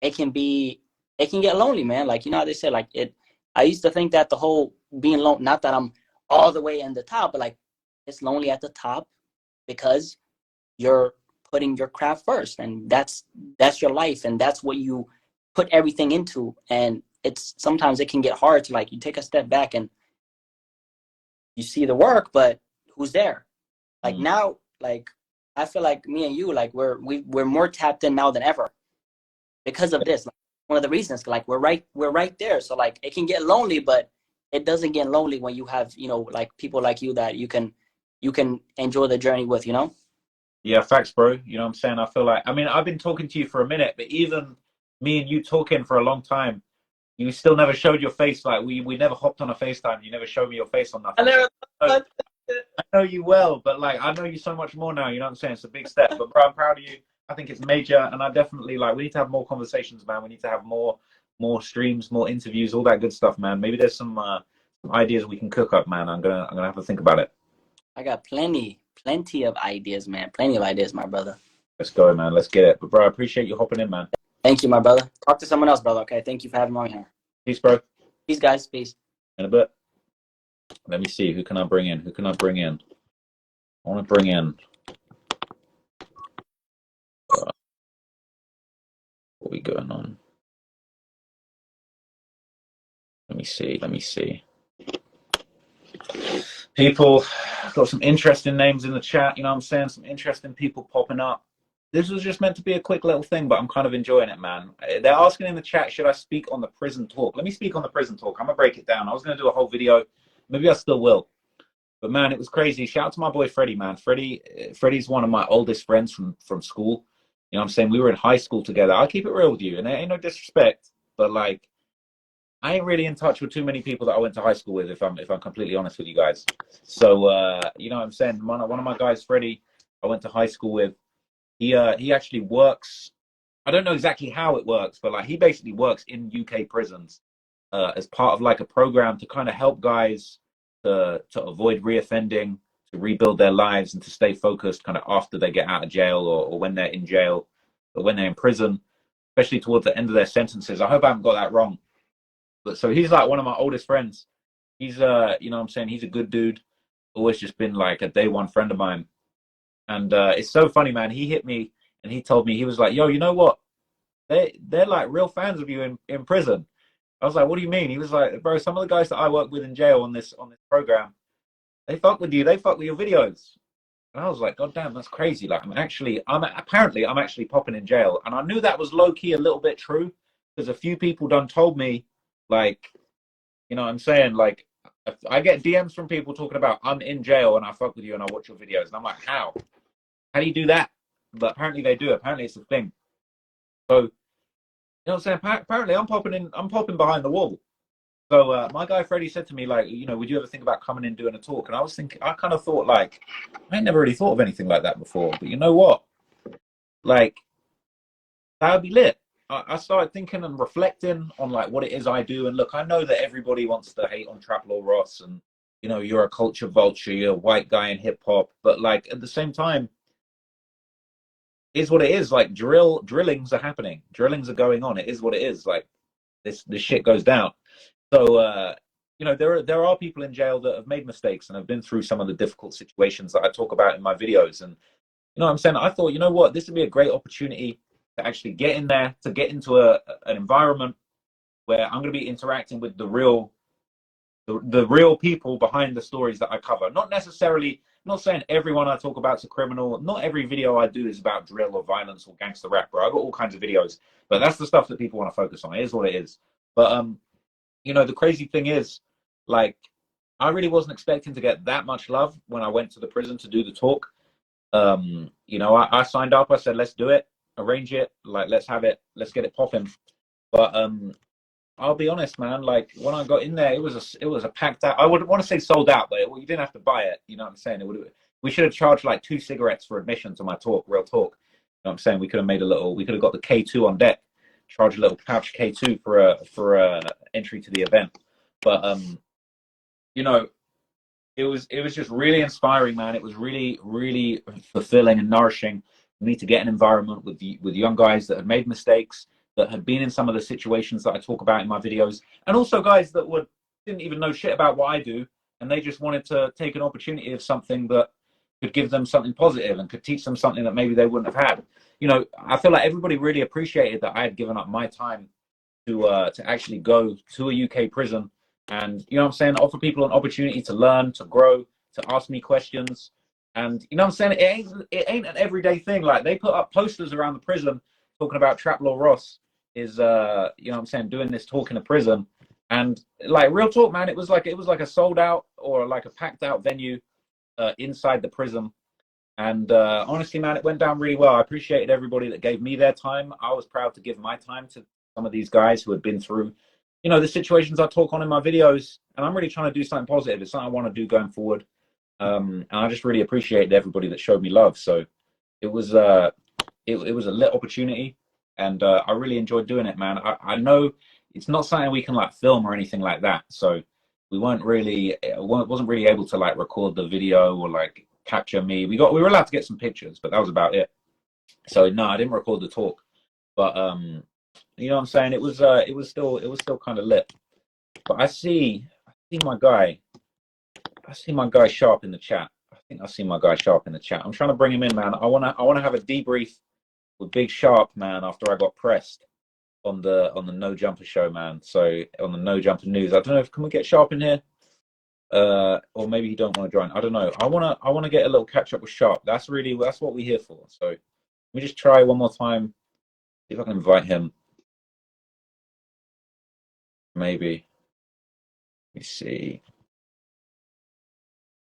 it can be it can get lonely, man. Like, you know how they say like it I used to think that the whole being lonely, not that I'm all the way in the top, but like it's lonely at the top because you're putting your craft first, and that's your life, and that's what you put everything into. And it's sometimes it can get hard to like you take a step back and you see the work, but who's there? Like now, like I feel like me and you, like we're more tapped in now than ever because of this. Like, one of the reasons, like we're right there. So like it can get lonely, but it doesn't get lonely when you have, you know, like people like you that you can enjoy the journey with, you know. Yeah, facts, bro. You know what I'm saying? I feel like, I mean, I've been talking to you for a minute, but even me and you talking for a long time, you still never showed your face. Like we never hopped on a FaceTime. You never showed me your face on I nothing. never So, I know you well, but like I know you so much more now. You know what I'm saying? It's a big step, but bro, I'm proud of you. I think it's major, and I definitely like. We need to have more conversations, man. We need to have more streams, more interviews, all that good stuff, man. Maybe there's some ideas we can cook up, man. I'm gonna have to think about it. I got plenty of ideas, man. Plenty of ideas, my brother. Let's go, man. Let's get it. But bro, I appreciate you hopping in, man. Thank you, my brother. Talk to someone else, brother. Okay. Thank you for having me on here. Peace, bro. Peace, guys. Peace. In a bit. Let me see. Who can I bring in? Who can I bring in? I want to bring in. What we going on? Let me see. Let me see. People got some interesting names in the chat. You know what I'm saying? Some interesting people popping up. This was just meant to be a quick little thing, but I'm kind of enjoying it, man. They're asking in the chat, should I speak on the prison talk? Let me speak on the prison talk. I'm going to break it down. I was going to do a whole video. Maybe I still will. But, man, it was crazy. Shout out to my boy Freddie, man. Freddie's one of my oldest friends from school. You know what I'm saying? We were in high school together. I'll keep it real with you. And there ain't no disrespect. But, like, I ain't really in touch with too many people that I went to high school with, if I'm completely honest with you guys. So, you know what I'm saying? One of my guys, Freddie, I went to high school with. He actually works. I don't know exactly how it works, but like he basically works in UK prisons as part of like a program to kind of help guys to avoid reoffending, to rebuild their lives, and to stay focused kind of after they get out of jail or when they're in jail or when they're in prison, especially towards the end of their sentences. I hope I haven't got that wrong. But so he's like one of my oldest friends. He's you know what I'm saying, he's a good dude. Always just been like a day one friend of mine. And it's so funny, man. He hit me and he told me, he was like, yo, you know what? They're like real fans of you in prison. I was like, what do you mean? He was like, bro, some of the guys that I work with in jail on this program, they fuck with you. They fuck with your videos. And I was like, God damn, that's crazy. Like, I'm actually popping in jail. And I knew that was low key a little bit true because a few people done told me, like, you know what I'm saying? Like, I get DMs from people talking about I'm in jail and I fuck with you and I watch your videos. And I'm like, how? How do you do that? but apparently they do. Apparently it's a thing. So, you know what I'm saying? Apparently I'm popping behind the wall. So my guy Freddie said to me, like, you know, would you ever think about coming in doing a talk? And I was thinking, I kind of thought, like, I ain't never really thought of anything like that before. But you know what? Like, that would be lit. I started thinking and reflecting on like what it is I do. And look, I know that everybody wants to hate on Trap Law Ross, and you know, you're a culture vulture, you're a white guy in hip hop. But like at the same time, is what it is. Like drillings are happening, drillings are going on. It is what it is. Like this shit goes down. So you know, there are people in jail that have made mistakes and have been through some of the difficult situations that I talk about in my videos. And you know what I'm saying? I thought, you know what, this would be a great opportunity to actually get in there, to get into an environment where I'm going to be interacting with the real people behind the stories that I cover. Not necessarily, not saying everyone I talk about is a criminal. Not every video I do is about drill or violence or gangster rap, bro. I've got all kinds of videos, but that's the stuff that people want to focus on. It is what it is. But you know, the crazy thing is, like, I really wasn't expecting to get that much love when I went to the prison to do the talk. You know, I signed up. I said, let's do it, arrange it, like, let's have it, let's get it popping. But I'll be honest, man. Like when I got in there, it was a packed out. I would want to say sold out, but you didn't have to buy it. You know what I'm saying? We should have charged like 2 cigarettes for admission to my talk, real talk. You know what I'm saying? We could have made we could have got the K2 on deck, charge a little pouch K2 for a entry to the event. But you know, it was just really inspiring, man. It was really, really fulfilling and nourishing for me to get an environment with young guys that had made mistakes, that had been in some of the situations that I talk about in my videos, and also guys that didn't even know shit about what I do, and they just wanted to take an opportunity of something that could give them something positive and could teach them something that maybe they wouldn't have had. You know, I feel like everybody really appreciated that I had given up my time to actually go to a UK prison and, you know what I'm saying, offer people an opportunity to learn, to grow, to ask me questions. And you know what I'm saying, it ain't an everyday thing. Like they put up posters around the prison talking about Trap Law Ross is you know what I'm saying, doing this talk in a prison. And like real talk, man, it was like a sold out or like a packed out venue inside the prison. And honestly, man, it went down really well. I appreciated everybody that gave me their time. I was proud to give my time to some of these guys who had been through, you know, the situations I talk on in my videos. And I'm really trying to do something positive. It's something I want to do going forward. And I just really appreciated everybody that showed me love. So it was it was a lit opportunity, and I really enjoyed doing it, man. I know it's not something we can like film or anything like that. So we wasn't really able to like record the video or like capture me. We were allowed to get some pictures, but that was about it. So no, I didn't record the talk. But you know what I'm saying? It was still kind of lit. But I see my guy Sharp in the chat. I think I see my guy Sharp in the chat. I'm trying to bring him in, man. I wanna have a debrief with Big Sharp, man, after I got pressed on the No Jumper show, man. So on the No Jumper news. I don't know if can we get Sharp in here? Or maybe he don't want to join. I don't know. I wanna get a little catch up with Sharp. That's what we're here for. So let me just try one more time. See if I can invite him. Maybe. Let me see.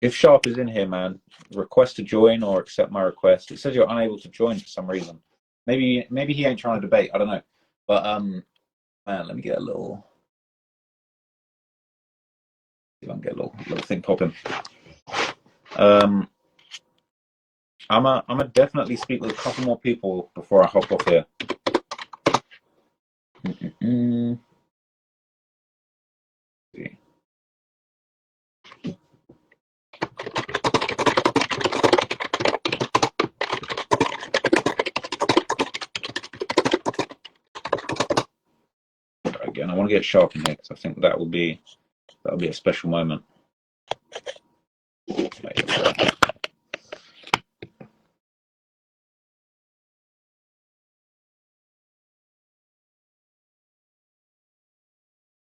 If Sharp is in here, man, request to join or accept my request. It says you're unable to join for some reason. Maybe he ain't trying to debate. I don't know. But man, let me get a little. See if I can get a little thing popping. I'm a definitely speak with a couple more people before I hop off here. See. Again, I want to get Sharp in here because I think that'll be a special moment.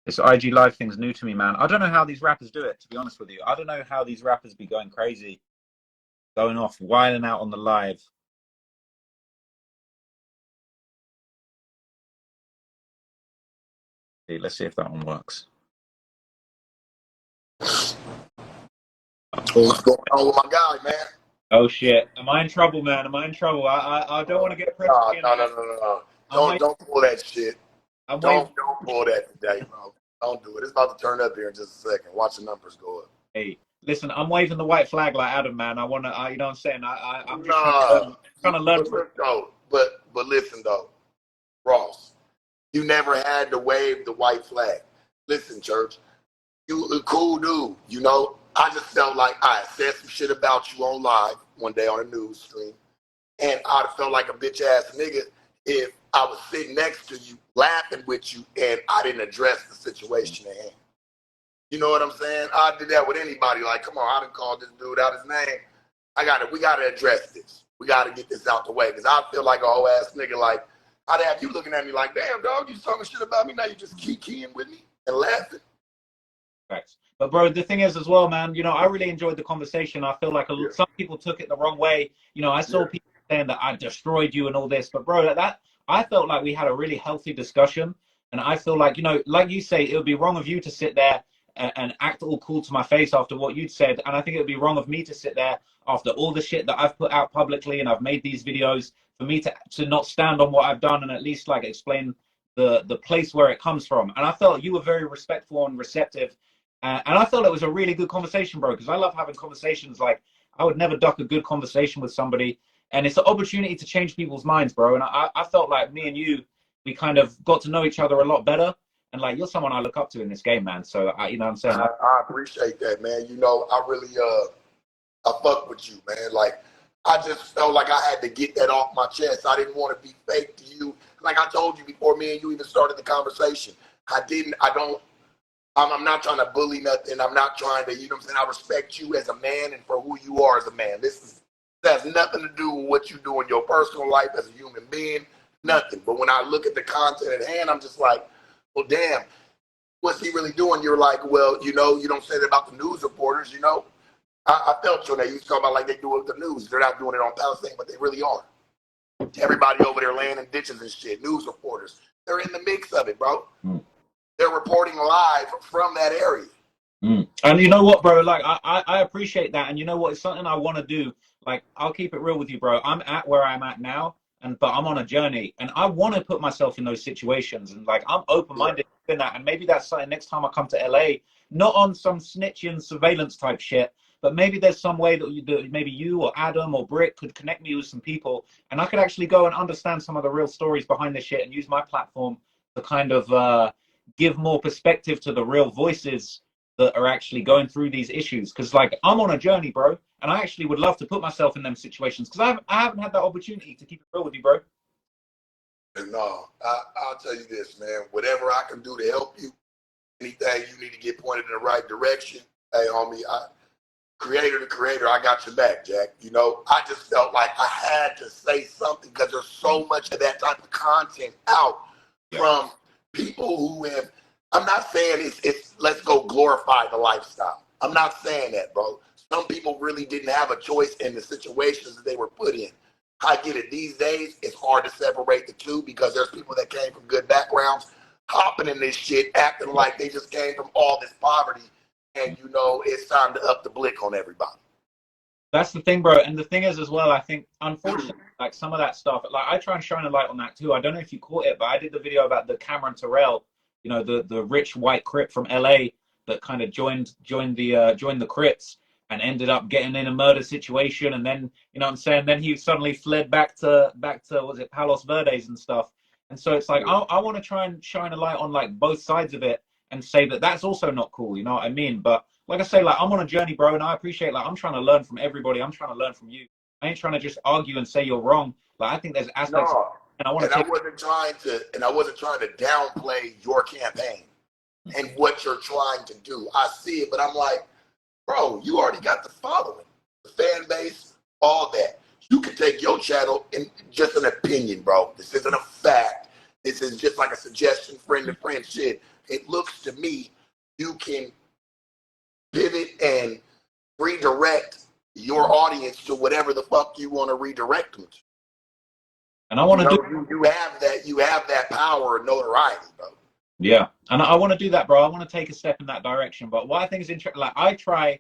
This IG live thing's new to me, man. I don't know how these rappers do it, to be honest with you. I don't know how these rappers be going crazy, going off, wilding out on the live. Let's see if that one works. What's going on with my guy, man? Oh shit! Am I in trouble, man? Am I in trouble? I don't want to get pressed again. No. Don't pull that shit. I'm waiting. Don't pull that today, bro. Don't do it. It's about to turn up here in just a second. Watch the numbers go up. Hey, listen, I'm waving the white flag like Adam, man. I want to, you know what I'm saying? I'm just Nah, trying to learn but from. look though, but listen though, Ross, you never had to wave the white flag. Listen, church, you a cool dude. You know, I just felt like I said some shit about you on live one day on a news stream, and I'd have felt like a bitch ass nigga if I was sitting next to you, laughing with you, and I didn't address the situation at hand. You know what I'm saying? I did that with anybody. Like, come on, I done called this dude out his name. We gotta address this. We gotta get this out the way. Cause I feel like a whole ass nigga, like, I'd have you looking at me like, damn dog, you talking shit about me. Now you just keep keying with me and laughing. Facts. But bro, the thing is as well, man, you know, I really enjoyed the conversation. I feel like some people took it the wrong way. You know, I saw people saying that I destroyed you and all this, but bro, that I felt like we had a really healthy discussion. And I feel like, you know, like you say, it would be wrong of you to sit there and act all cool to my face after what you'd said. And I think it would be wrong of me to sit there after all the shit that I've put out publicly and I've made these videos for me to not stand on what I've done and at least like explain the place where it comes from. And I felt you were very respectful and receptive. And I felt it was a really good conversation, bro, because I love having conversations. Like, I would never duck a good conversation with somebody. And it's an opportunity to change people's minds, bro. And I felt like me and you, we kind of got to know each other a lot better. And like, you're someone I look up to in this game, man. So you know what I'm saying? I appreciate that, man. You know, I really I fuck with you, man. Like, I just felt like I had to get that off my chest. I didn't want to be fake to you. Like I told you before me and you even started the conversation. I'm not trying to bully nothing. I'm not trying to, you know what I'm saying? I respect you as a man and for who you are as a man. This has nothing to do with what you do in your personal life as a human being, nothing. But when I look at the content at hand, I'm just like, well, damn, what's he really doing? You're like, well, you know, you don't say that about the news reporters, you know? I felt you on that. You talk about like they do it with the news. They're not doing it on Palestine, but they really are. Everybody over there laying in ditches and shit, news reporters. They're in the mix of it, bro. They're reporting live from that area. And you know what, bro? Like, I appreciate that. And you know what? It's something I want to do. Like, I'll keep it real with you, bro. I'm at where I'm at now, but I'm on a journey. And I want to put myself in those situations. And, like, I'm open-minded in that. And maybe that's something next time I come to LA, not on some snitching surveillance type shit, but maybe there's some way that maybe you or Adam or Brick could connect me with some people. And I could actually go and understand some of the real stories behind this shit and use my platform to kind of give more perspective to the real voices that are actually going through these issues. Because like, I'm on a journey, bro, and I actually would love to put myself in them situations because I haven't had that opportunity, to keep it real with you, bro. No, I'll tell you this, man. Whatever I can do to help you, anything you need to get pointed in the right direction, hey, homie, creator to creator, I got your back, Jack. You know, I just felt like I had to say something because there's so much of that type of content out from people who have, I'm not saying it's let's go glorify the lifestyle. I'm not saying that, bro. Some people really didn't have a choice in the situations that they were put in. I get it. These days, it's hard to separate the two because there's people that came from good backgrounds hopping in this shit, acting like they just came from all this poverty. And, you know, it's time to up the blick on everybody. That's the thing, bro. And the thing is as well, I think, unfortunately, like some of that stuff, like I try and shine a light on that too. I don't know if you caught it, but I did the video about the Cameron Terrell, you know, the rich white Crip from LA that kind of joined the Crips and ended up getting in a murder situation. And then, you know what I'm saying? Then he suddenly fled back to was it Palos Verdes and stuff. And so it's like, I want to try and shine a light on like both sides of it and say that that's also not cool. You know what I mean? But like I say, like I'm on a journey, bro. And I appreciate, like, I'm trying to learn from everybody. I'm trying to learn from you. I ain't trying to just argue and say you're wrong. Like, I think there's aspects, and I want to. I wasn't trying to downplay your campaign and what you're trying to do. I see it, but I'm like, bro, you already got the following, the fan base, all that. You can take your channel and just an opinion, bro. This isn't a fact. This is just like a suggestion, friend to friend shit. It looks to me you can pivot and redirect your audience to whatever the fuck you want to redirect them to. And I want to you have that power and notoriety, bro. Yeah, and I want to do that, bro. I want to take a step in that direction. But what I think is interesting, like I try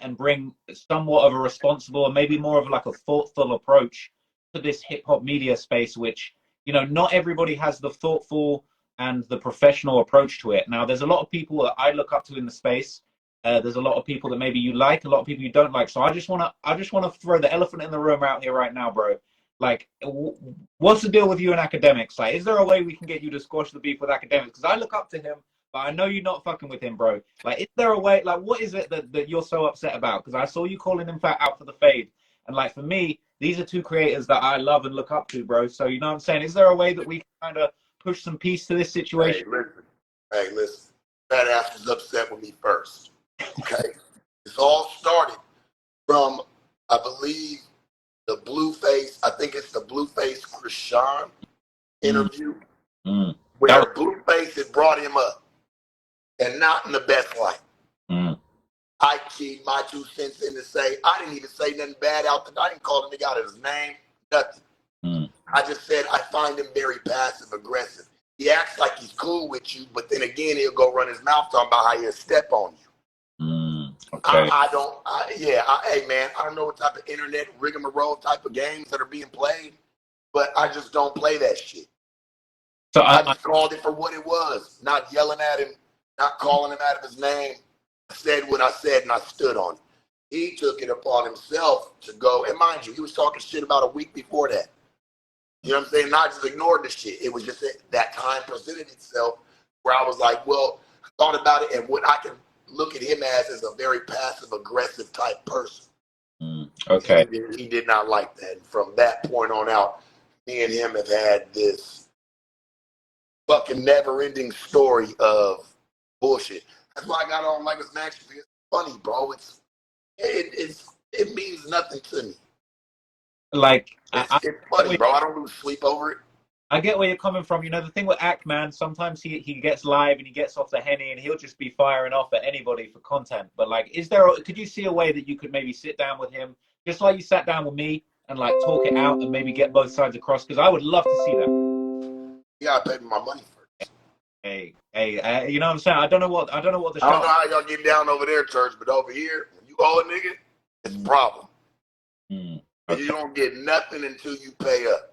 and bring somewhat of a responsible and maybe more of like a thoughtful approach to this hip hop media space, which, you know, not everybody has the thoughtful and the professional approach to it. Now, there's a lot of people that I look up to in the space. There's a lot of people that maybe you like, a lot of people you don't like. So I just wanna throw the elephant in the room out here right now, bro. Like, what's the deal with you and academics? Like, is there a way we can get you to squash the beef with academics? Because I look up to him, but I know you're not fucking with him, bro. Like, is there a way? Like, what is it that you're so upset about? Because I saw you calling him fat out for the fade, and like for me, these are two creators that I love and look up to, bro. So you know what I'm saying? Is there a way that we can kind of push some peace to this situation? Hey, listen. Fat ass was upset with me first. Okay, it's all started from, I believe, the Blueface. I think it's the Blueface Krishan interview where Blueface had brought him up, and not in the best light. I keyed my 2 cents in to say I didn't even say nothing bad out there. I didn't call the nigga out his name, nothing. I just said I find him very passive aggressive. He acts like he's cool with you, but then again he'll go run his mouth talking about how he'll step on you. Okay. Hey man, I don't know what type of internet rigmarole type of games that are being played, but I just don't play that shit. So I just called it for what it was, not yelling at him, not calling him out of his name. I said what I said and I stood on it. He took it upon himself to go, and mind you, he was talking shit about a week before that. You know what I'm saying? And I just ignored the shit. It was just that time presented itself where I was like, well, I thought about it, and what I can look at him as a very passive aggressive type person. Okay. He did not like that. And from that point on out, me and him have had this fucking never-ending story of bullshit. That's why I got on like it's actually funny, bro. It means nothing to me. Like, it's funny, bro. I don't lose sleep over it. I get where you're coming from. You know, the thing with Ack, man, sometimes he gets live and he gets off the Henny and he'll just be firing off at anybody for content. But like, could you see a way that you could maybe sit down with him, just like you sat down with me, and like talk it out and maybe get both sides across? Because I would love to see that. Yeah, I paid me my money first. Hey, you know what I'm saying? I don't know what the I don't know how y'all get down over there, church, but over here, when you owe a nigga, it's a problem. Okay. You don't get nothing until you pay up.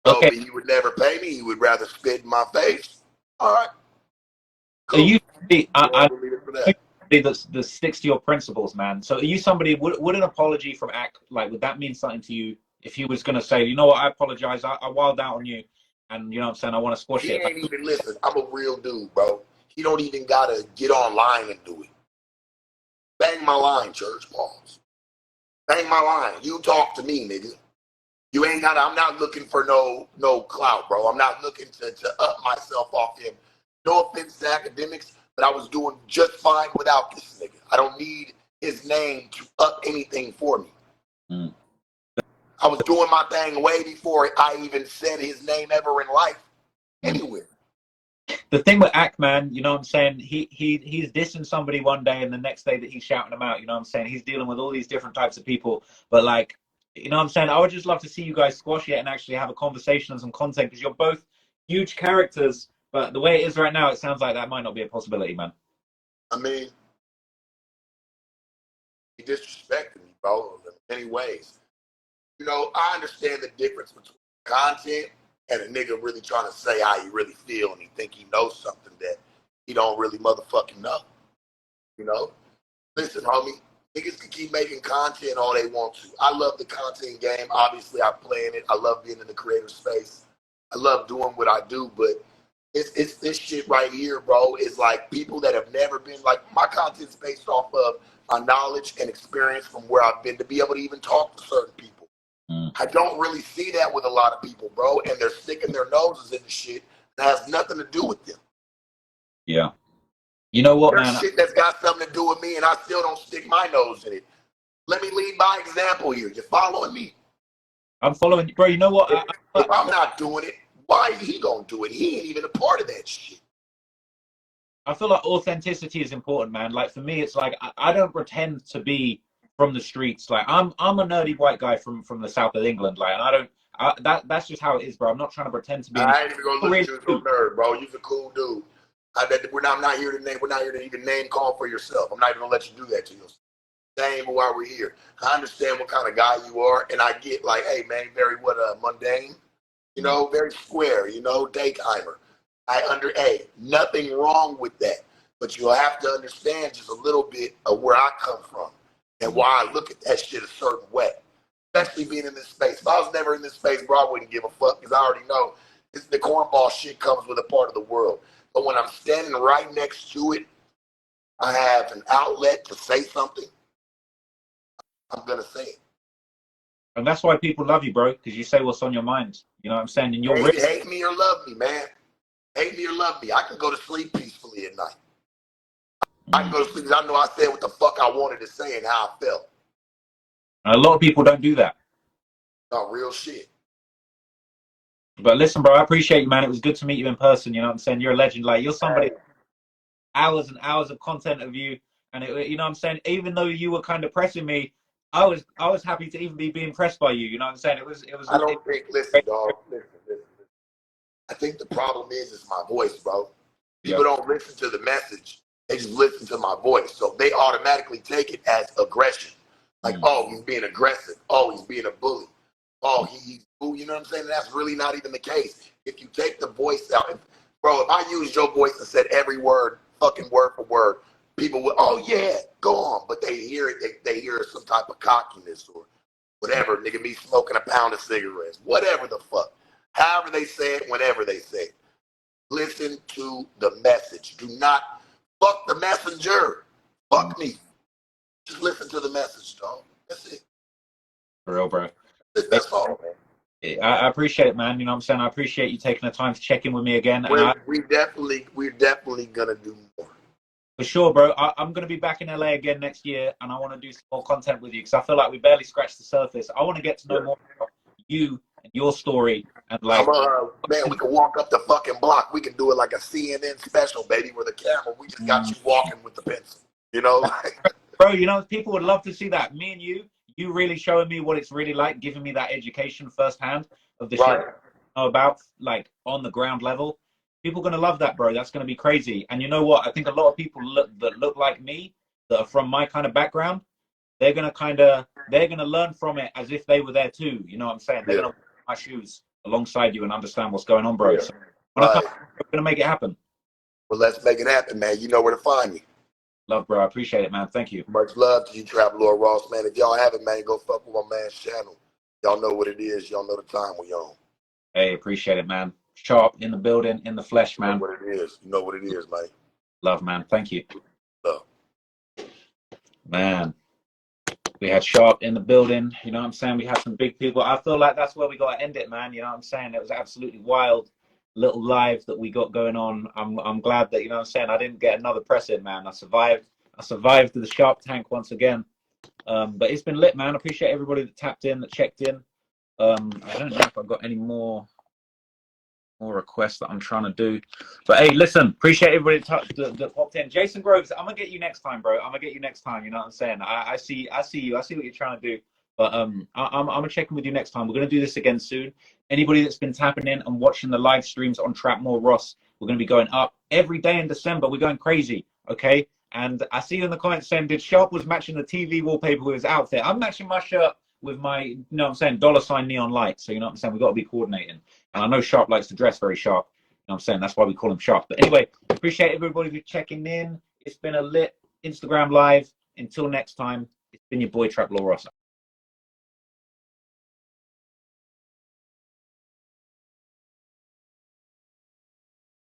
So okay. He would never pay me. He would rather spit in my face. All right. Cool. Are you I believe it for that. That sticks to your principles, man. So are you somebody, would an apology from Ack, like, would that mean something to you if he was going to say, you know what, I apologize, I wild out on you, and you know what I'm saying, I want to squash it? He ain't even listen. I'm a real dude, bro. He don't even got to get online and do it. Bang my line, church, pause. Bang my line. You talk to me, nigga. You ain't got to, I'm not looking for no clout, bro. I'm not looking to up myself off him. No offense to academics, but I was doing just fine without this nigga. I don't need his name to up anything for me. I was doing my thing way before I even said his name ever in life, anywhere. The thing with Ack, man, you know what I'm saying, he's dissing somebody one day and the next day that he's shouting them out, you know what I'm saying, he's dealing with all these different types of people, but like, you know what I'm saying, I would just love to see you guys squash it and actually have a conversation and some content, because you're both huge characters, but the way it is right now, it sounds like that might not be a possibility, man. I mean, he disrespected me, bro, in many ways. You know, I understand the difference between content and a nigga really trying to say how he really feel and he think he knows something that he don't really motherfucking know. You know? Listen, homie, niggas can keep making content all they want to. I love the content game. Obviously, I play in it. I love being in the creative space. I love doing what I do, but it's this shit right here, bro. It's like people that have never been, like, my content's based off of my knowledge and experience from where I've been to be able to even talk to certain people. I don't really see that with a lot of people, bro, and they're sticking their noses in the shit that has nothing to do with them. Yeah. You know what, There's man? shit that's got something to do with me, and I still don't stick my nose in it. Let me lead by example here. You following me? I'm following you, bro. You know what? If I'm not doing it, why is he gonna do it? He ain't even a part of that shit. I feel like authenticity is important, man. Like for me, it's like I don't pretend to be from the streets. Like I'm a nerdy white guy from the south of England. Like, and that's just how it is, bro. I'm not trying to pretend to be. I ain't even gonna listen to you, nerd, bro. You're a cool dude. I'm not here to even name call for yourself. I'm not even gonna let you do that to yourself. Same while we're here. I understand what kind of guy you are, and I get like, hey man, very mundane, you know, very square, you know, Daytimer. Nothing wrong with that, but you'll have to understand just a little bit of where I come from and why I look at that shit a certain way. Especially being in this space. If I was never in this space, bro, I wouldn't give a fuck because I already know the cornball shit comes with a part of the world. But when I'm standing right next to it, I have an outlet to say something. I'm gonna say it. And that's why people love you, bro, because you say what's on your mind. You know what I'm saying? And you're Hate me or love me, man. Hate me or love me. I can go to sleep peacefully at night. I can go to sleep because I know I said what the fuck I wanted to say and how I felt. And a lot of people don't do that. No, real shit. But listen, bro, I appreciate you, man. It was good to meet you in person. You know what I'm saying? You're a legend. Like, you're somebody, hours and hours of content of you. And you know what I'm saying? Even though you were kind of pressing me, I was happy to even be being pressed by you. You know what I'm saying? I don't think, listen, dog, listen. I think the problem is my voice, bro. People don't listen to the message. They just listen to my voice. So they automatically take it as aggression. Like, oh, he's being aggressive. Oh, he's being a bully. Oh, you know what I'm saying? That's really not even the case. If you take the voice out, bro, if I used your voice and said every word, fucking word for word, people would, oh yeah, go on. But they hear it, they hear some type of cockiness or whatever. Nigga, me smoking a pound of cigarettes, whatever the fuck. However they say it, whenever they say it. Listen to the message. Do not fuck the messenger. Fuck me. Just listen to the message, dog. That's it. For real, bro. That's all, man. I appreciate it, man. You know what I'm saying? I appreciate you taking the time to check in with me again. We're definitely gonna do more. For sure, bro. I'm going to be back in LA again next year, and I want to do some more content with you because I feel like we barely scratched the surface. I want to get to know more about you and your story. And like, man, we can walk up the fucking block. We can do it like a CNN special, baby, with a camera. We just got you walking with the pencil. You know, bro. You know, people would love to see that. Me and you really showing me what it's really like, giving me that education firsthand of the shit I know about, like on the ground level. People are gonna love that, bro. That's gonna be crazy. And you know what? I think a lot of people that look like me, that are from my kind of background, they're gonna learn from it as if they were there too. You know what I'm saying? They're gonna wear my shoes alongside you and understand what's going on, bro. So when I come, we're gonna make it happen. Well, let's make it happen, man. You know where to find me. Love, bro. I appreciate it, man. Thank you. Much love to you, Traveler Ross, man. If y'all haven't, man, go fuck with my man's channel. Y'all know what it is. Y'all know the time we on. Hey, appreciate it, man. Sharp in the building, in the flesh, man. You know what it is. You know what it is, man. Love, man. Thank you. Love. Man, we had Sharp in the building. You know what I'm saying? We had some big people. I feel like that's where we got to end it, man. You know what I'm saying? It was absolutely wild little live that we got going on. I'm glad that, you know what I'm saying, I didn't get another press in, man. I survived the Sharp tank once again. But it's been lit, man. I appreciate everybody that tapped in, that checked in. I don't know if I've got any more requests that I'm trying to do, but hey, listen, appreciate everybody that popped in. Jason Groves, I'm gonna get you next time, bro. I'm gonna get you next time. You know what I'm saying? I see you. I see what you're trying to do. But I'm gonna check in with you next time. We're gonna do this again soon. Anybody that's been tapping in and watching the live streams on Trapmore Ross, we're gonna be going up every day in December. We're going crazy, okay? And I see you in the comments saying, did Sharp was matching the TV wallpaper with his outfit? I'm matching my shirt with my, you know what I'm saying, $ neon light. So you know what I'm saying? We've got to be coordinating. And I know Sharp likes to dress very sharp. You know what I'm saying? That's why we call him Sharp. But anyway, appreciate everybody for checking in. It's been a lit Instagram live. Until next time, it's been your boy Trap Law Ross.